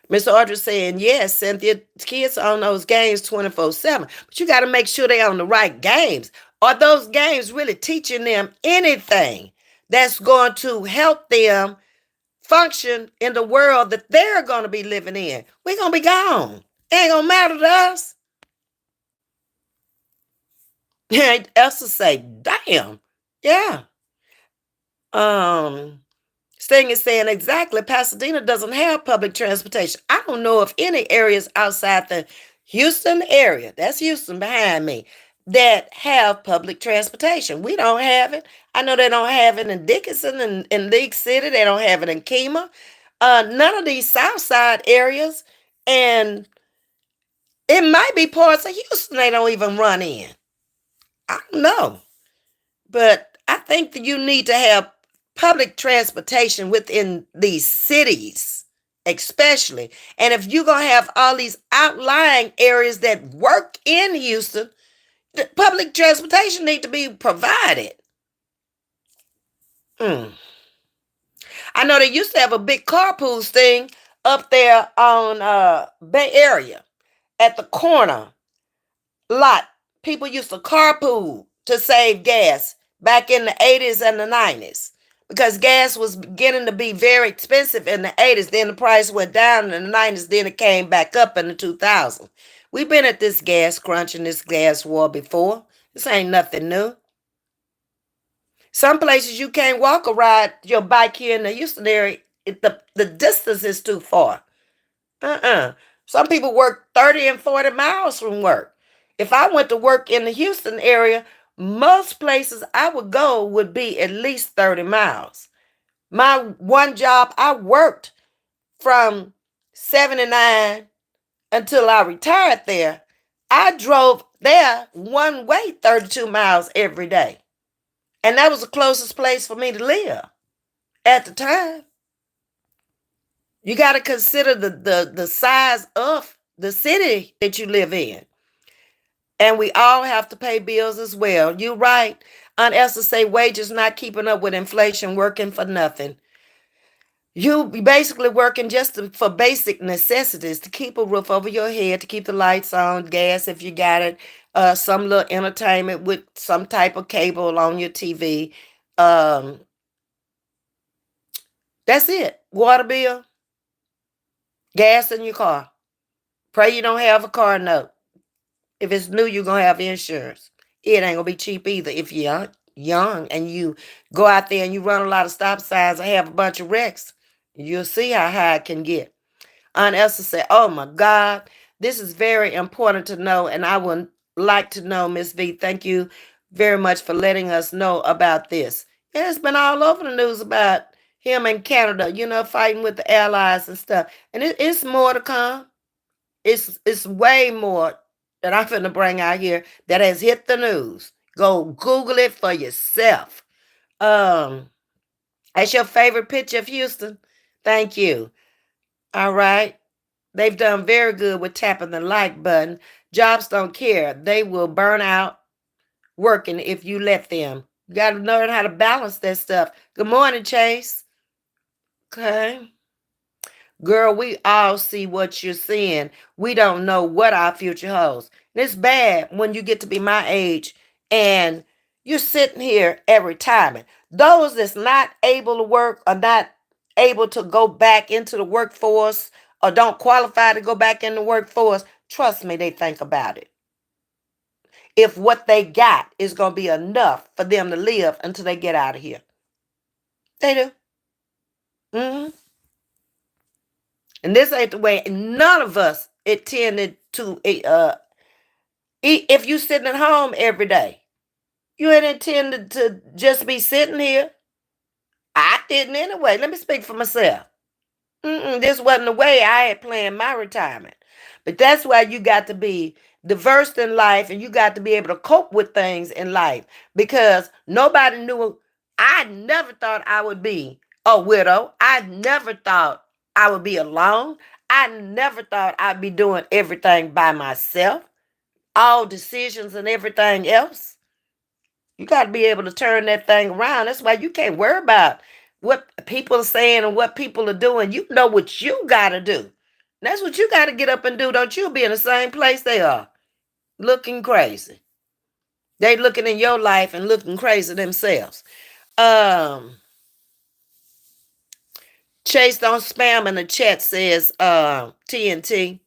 Miss Audrey saying, yes, Cynthia, kids on those games 24/7. But you got to make sure they're on the right games. Are those games really teaching them anything that's going to help them function in the world that they're going to be living in? We're going to be gone. It ain't going to matter to us. Elsa say, damn. Yeah. Sting is saying exactly. Pasadena doesn't have public transportation. I don't know of any areas outside the Houston area. That's Houston behind me. that have public transportation. We don't have it. I know they don't have it in Dickinson and in League City. They don't have it in Kemah. None of these South Side areas. And it might be parts of Houston they don't even run in. I don't know. But I think that you need to have public transportation within these cities, especially. And if you're going to have all these outlying areas that work in Houston, the public transportation need to be provided. Mm. I know they used to have a big carpool thing up there on Bay Area at the corner lot. People used to carpool to save gas back in the 80s and the 90s because gas was beginning to be very expensive in the 80s. Then the price went down in the 90s. Then it came back up in the 2000s. We've been at this gas crunch and this gas war before. This ain't nothing new. Some places you can't walk or ride your bike here in the Houston area. The distance is too far. Some people work 30 and 40 miles from work. If I went to work in the Houston area, most places I would go would be at least 30 miles. My one job, I worked from 79 until I retired there. I drove there one way 32 miles every day. And that was the closest place for me to live at the time. You got to consider the size of the city that you live in. And we all have to pay bills as well. You're right. Aunt Esther say wages not keeping up with inflation, working for nothing. You be basically working just for basic necessities, to keep a roof over your head, to keep the lights on, gas if you got it, some little entertainment with some type of cable on your TV. Um, that's it. Water bill, gas in your car. Pray you don't have a car note. If it's new, you're going to have insurance. It ain't going to be cheap either. If you're young and you go out there and you run a lot of stop signs and have a bunch of wrecks, you'll see how high it can get. Aunt Esther said, oh my God, this is very important to know. And I would like to know, Ms.V, thank you very much for letting us know about this. And it's been all over the news about him in Canada, fighting with the allies and stuff. And it's more to come. It's way more that I'm finna bring out here that has hit the news. Go Google it for yourself. Um, that's your favorite picture of Houston. Thank you. All right. They've done very good with tapping the like button. Jobs don't care. They will burn out working if you let them. You got to learn how to balance that stuff. Good morning, Chase. Okay. Girl, we all see what you're seeing. We don't know what our future holds. And it's bad when you get to be my age and you're sitting here at retirement. Those that's not able to work or not able to go back into the workforce or don't qualify to go back in the workforce, trust me, they think about it. If what they got is going to be enough for them to live until they get out of here. They do. Mm-hmm. And this ain't the way none of us intended to eat. If you sitting at home every day, you ain't intended to just be sitting here. I didn't anyway. Let me speak for myself. This wasn't the way I had planned my retirement. But that's why you got to be diverse in life and you got to be able to cope with things in life because nobody knew. I never thought I would be a widow. I never thought I would be alone. I never thought I'd be doing everything by myself, all decisions and everything else. You got to be able to turn that thing around. That's why you can't worry about what people are saying and what people are doing. You know what you got to do. That's what you got to get up and do. Don't you be in the same place they are, looking crazy. They looking in your life and looking crazy themselves. Chase, don't spam in the chat, says TNT.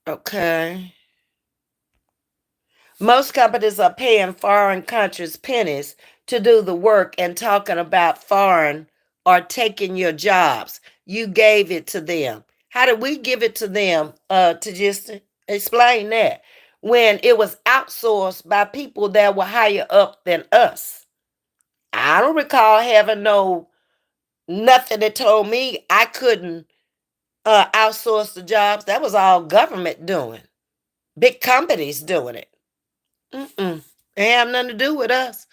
Okay. Most companies are paying foreign countries pennies to do the work and talking about foreign or taking your jobs. You gave it to them. How did we give it to them? To just explain that when it was outsourced by people that were higher up than us. I don't recall having no nothing that told me I couldn't outsource the jobs. That was all government doing, big companies doing it. Mm-mm. It have nothing to do with us.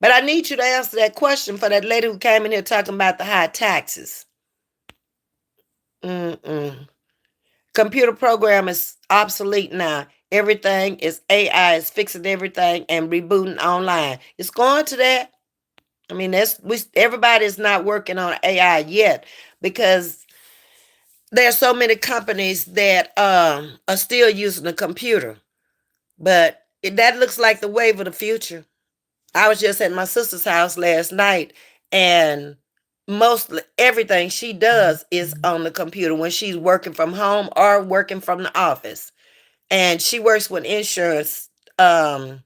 But I need you to answer that question for that lady who came in here talking about the high taxes. Mm-mm. Computer program is obsolete now. Everything is AI is fixing everything and rebooting online. It's going to that. I mean, everybody's not working on AI yet because there's so many companies that are still using the computer. But that looks like the wave of the future. I was just at my sister's house last night, and mostly everything she does is on the computer when she's working from home or working from the office. And she works with insurance for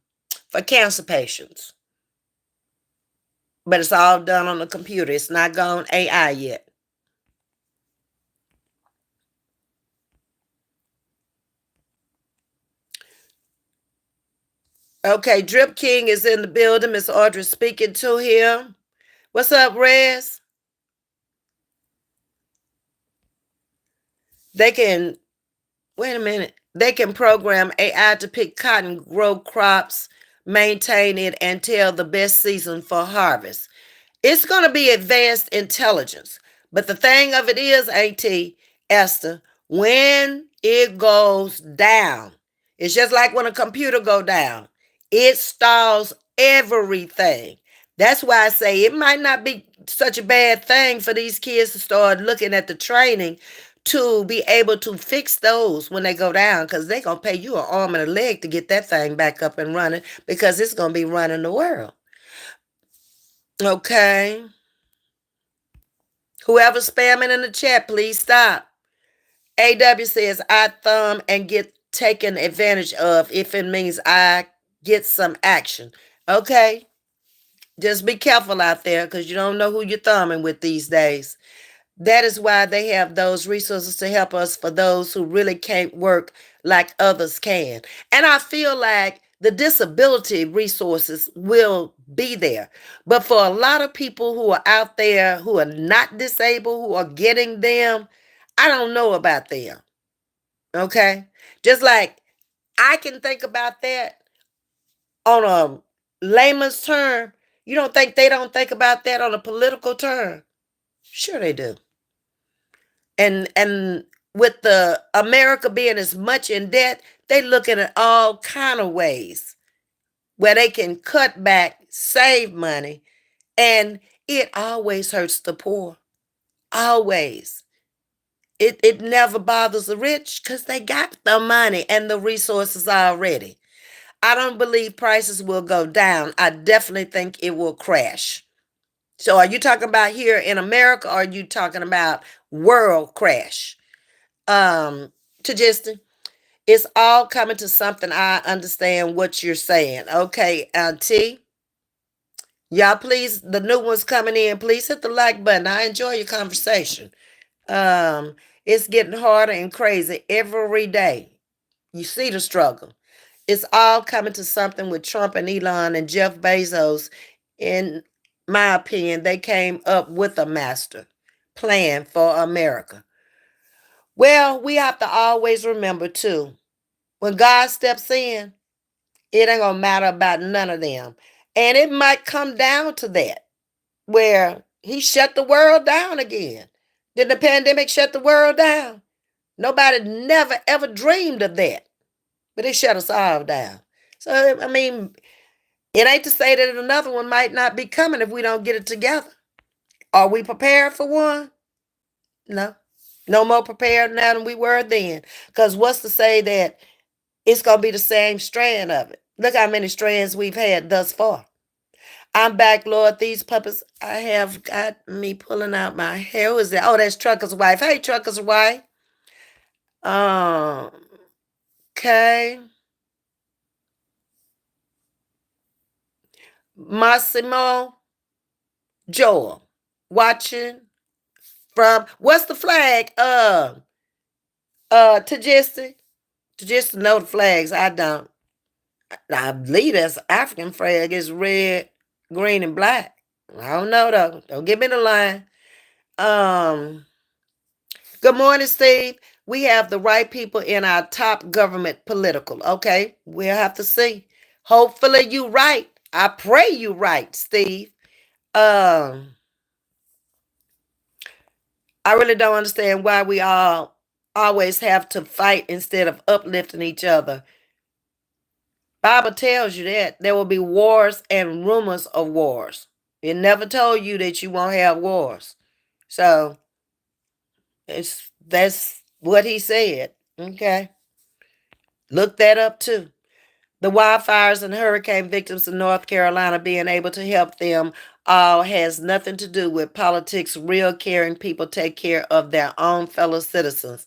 cancer patients, but it's all done on the computer. It's not gone AI yet. Okay, Drip King is in the building. Miss Audrey speaking to him. What's up, Rez? They can wait a minute. They can program AI to pick cotton, grow crops, maintain it, and tell the best season for harvest. It's going to be advanced intelligence. But the thing of it is, AT, Esther, when it goes down, it's just like when a computer go down. It stalls everything. That's why I say it might not be such a bad thing for these kids to start looking at the training to be able to fix those when they go down, because they're going to pay you an arm and a leg to get that thing back up and running, because it's going to be running the world. Okay. Whoever's spamming in the chat, please stop. AW says, I thumb and get taken advantage of if it means I get some action. Okay. Just be careful out there because you don't know who you're thumbing with these days. That is why they have those resources to help us for those who really can't work like others can. And I feel like the disability resources will be there. But for a lot of people who are out there who are not disabled, who are getting them, I don't know about them. Okay? Just like I can think about that on a layman's term. You don't think they don't think about that on a political term? Sure they do. And with the America being as much in debt, they looking at all kind of ways where they can cut back, save money, and it always hurts the poor. Always. It never bothers the rich because they got the money and the resources already. I don't believe prices will go down. I definitely think it will crash. So are you talking about here in America, or are you talking about world crash? To just it's all coming to something. I understand what you're saying. Okay, T. Y'all, please, the new ones coming in, please hit the like button. I enjoy your conversation. Um, it's getting harder and crazy every day. You see the struggle. It's all coming to something with Trump and Elon and Jeff Bezos. In my opinion, they came up with a master plan for America. Well, we have to always remember too, when God steps in, it ain't gonna matter about none of them. And it might come down to that, where he shut the world down again. Did the pandemic shut the world down? Nobody never ever dreamed of that. But it shut us all down. So I mean, it ain't to say that another one might not be coming if we don't get it together. Are we prepared for one? No. No more prepared now than we were then. Because what's to say that it's going to be the same strand of it? Look how many strands we've had thus far. I'm back, Lord. These puppets, I have got me pulling out my hair. Who is that? Oh, that's Trucker's wife. Hey, Trucker's wife. Um, okay. Massimo Joel. Watching from, what's the flag? To just know the flags, I don't. I believe that's African flag is red, green, and black. I don't know though. Don't give me the line. Um, Good morning, Steve. We have the right people in our top government political. Okay, we'll have to see. Hopefully you right. I pray you right, Steve. Um, I really don't understand why we all always have to fight instead of uplifting each other. Bible tells you that there will be wars and rumors of wars. It never told you that you won't have wars. So that's what he said. Okay. Look that up too. The wildfires and hurricane victims in North Carolina being able to help them all has nothing to do with politics. Real caring people take care of their own fellow citizens.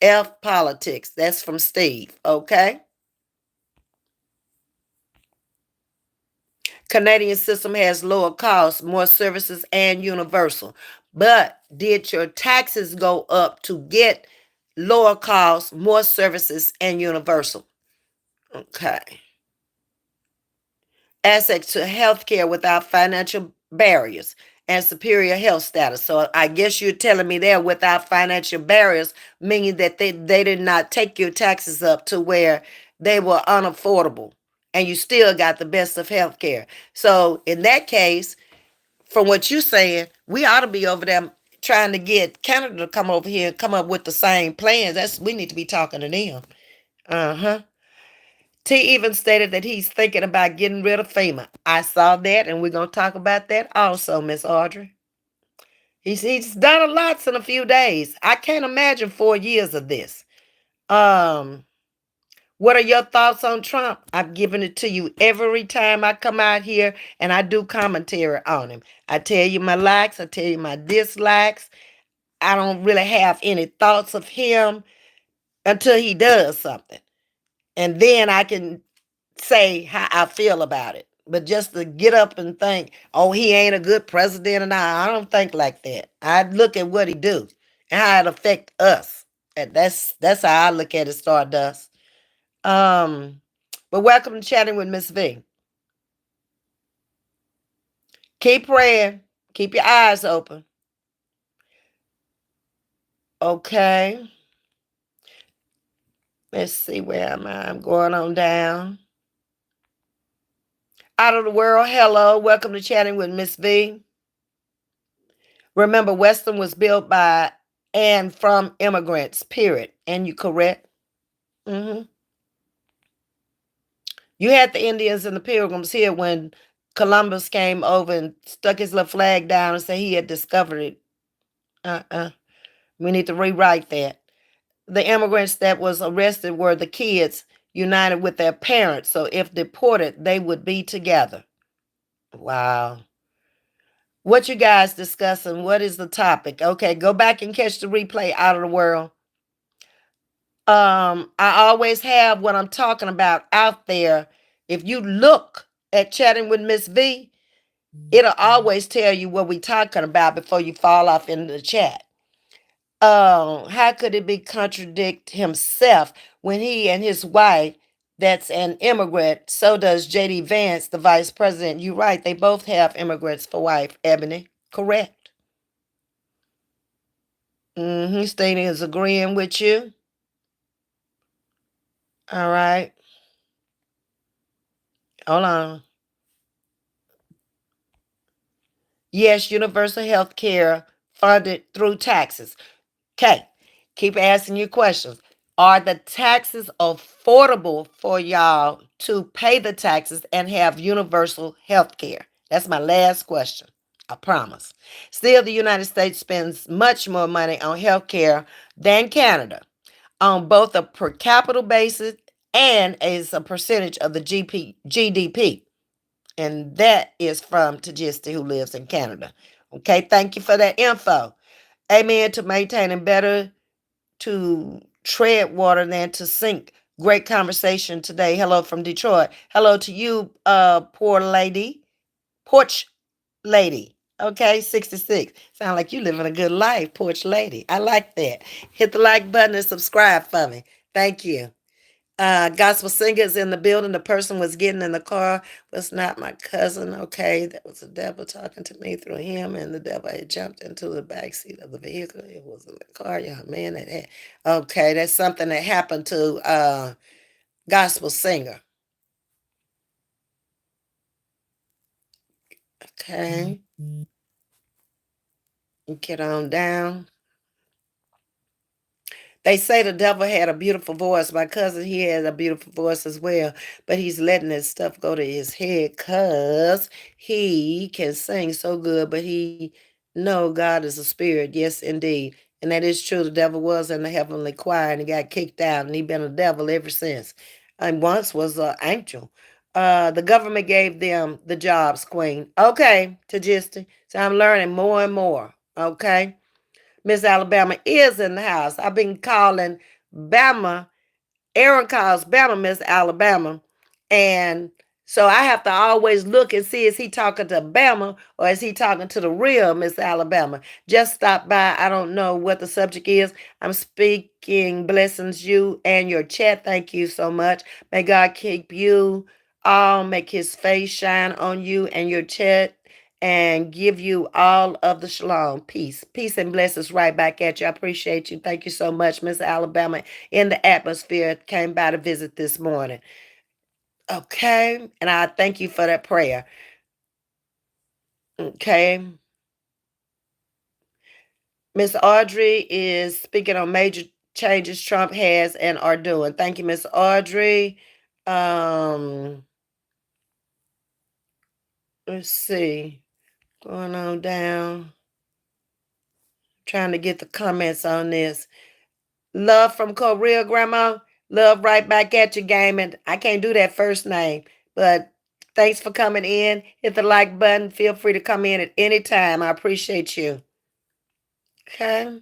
F politics. That's from Steve. Okay. Canadian system has lower costs, more services, and universal. But did your taxes go up to get lower costs, more services, and universal? Okay. Access to health care without financial barriers and superior health status. So I guess you're telling me there without financial barriers, meaning that they did not take your taxes up to where they were unaffordable and you still got the best of health care. So in that case, from what you're saying, we ought to be over there trying to get Canada to come over here and come up with the same plans. That's we need to be talking to them. Uh-huh. T even stated that he's thinking about getting rid of FEMA. I saw that, and we're going to talk about that also, Miss Audrey. He's done a lot in a few days. I can't imagine 4 years of this. Um, what are your thoughts on Trump? I've given it to you every time I come out here and I do commentary on him. I tell you my likes, I tell you my dislikes. I don't really have any thoughts of him until he does something. And then I can say how I feel about it. But just to get up and think, oh, he ain't a good president, and I don't think like that. I look at what he do and how it affect us. And that's how I look at it, Stardust. Um, but welcome to chatting with Miss V. Keep praying. Keep your eyes open. Okay. Let's see where am I? I'm going on down. Out of the world, hello. Welcome to chatting with Miss V. Remember, Western was built by and from immigrants, period. And you correct? Hmm. You had the Indians and the Pilgrims here when Columbus came over and stuck his little flag down and said he had discovered it. Uh-uh. We need to rewrite that. The immigrants that was arrested were the kids united with their parents. So if deported, they would be together. Wow. What you guys discussing? What is the topic? Okay, go back and catch the replay out of the world. I always have what I'm talking about out there. If you look at chatting with Miss V, it'll always tell you what we talking about before you fall off into the chat. How could it be contradict himself when he and his wife, that's an immigrant, so does JD Vance, the vice president. You're right, they both have immigrants for wife, Ebony. Correct. Stating is agreeing with you. All right. Hold on. Yes, universal health care funded through taxes. Okay, keep asking your questions. Are the taxes affordable for y'all to pay the taxes and have universal health care? That's my last question. I promise. Still, the United States spends much more money on health care than Canada on both a per capita basis and as a percentage of the GDP. And that is from Tajisti, who lives in Canada. Okay, thank you for that info. Amen to maintaining better to tread water than to sink. Great conversation today. Hello from Detroit. Hello to you, poor lady. Porch lady. Okay, 66. Sound like you living a good life, porch lady. I like that. Hit the like button and subscribe for me. Thank you. Gospel singers in the building. The person was getting in the car was not my cousin. Okay, that was the devil talking to me through him, and the devil had jumped into the back seat of the vehicle. It was in the car, young man. That had. Okay, that's something that happened to gospel singer. Okay, get on down. They say the devil had a beautiful voice. My cousin, he had a beautiful voice as well, but he's letting that stuff go to his head because he can sing so good, but he know God is a spirit. Yes, indeed. And that is true. The devil was in the heavenly choir and he got kicked out, and he been a devil ever since. And once was an angel. The government gave them the jobs, Queen. Okay, Tajisti. So I'm learning more and more. Okay. Miss Alabama is in the house. I've been calling Bama. Aaron calls Bama Miss Alabama. And so I have to always look and see, is he talking to Bama or is he talking to the real Miss Alabama? Just stop by. I don't know what the subject is. I'm speaking blessings you and your chat. Thank you so much. May God keep you all, make his face shine on you and your chat, and give you all of the shalom. Peace. Peace and blessings right back at you. I appreciate you. Thank you so much, Miss Alabama, in the atmosphere. Came by to visit this morning. Okay. And I thank you for that prayer. Okay. Miss Audrey is speaking on major changes Trump has and are doing. Thank you, Miss Audrey. Um, let's see. Going on down. Trying to get the comments on this. Love from Korea, Grandma. Love right back at you, gaming. I can't do that first name, but thanks for coming in. Hit the like button. Feel free to come in at any time. I appreciate you. Okay.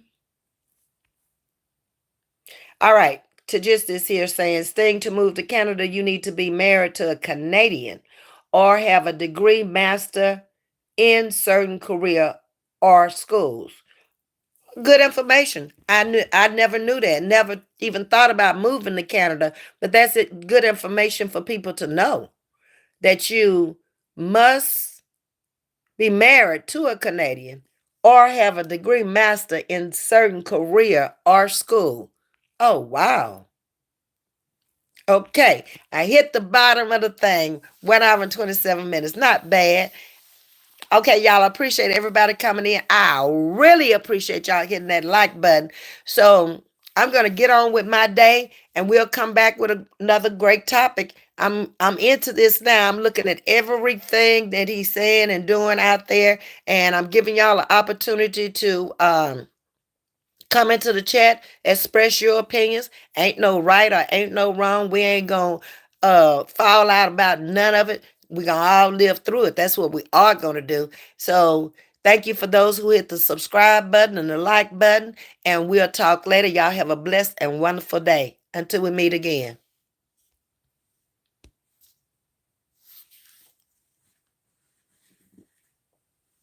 All right. To just this here saying, staying to move to Canada, you need to be married to a Canadian or have a degree master in certain career or schools. Good information. I never knew that. Never even thought about moving to Canada, but that's it. Good information for people to know that you must be married to a Canadian or have a degree master in certain career or school. Oh wow. Okay. I hit the bottom of the thing. 1 hour and 27 minutes. Not bad. Okay, y'all, I appreciate everybody coming in. I really appreciate y'all hitting that like button. So I'm gonna get on with my day, and we'll come back with another great topic. I'm into this now. I'm looking at everything that he's saying and doing out there, and I'm giving y'all an opportunity to come into the chat, express your opinions. Ain't no right or ain't no wrong. We ain't gonna fall out about none of it. We gonna all live through it. That's what we are gonna do. So thank you for those who hit the subscribe button and the like button. And we'll talk later. Y'all have a blessed and wonderful day. Until we meet again.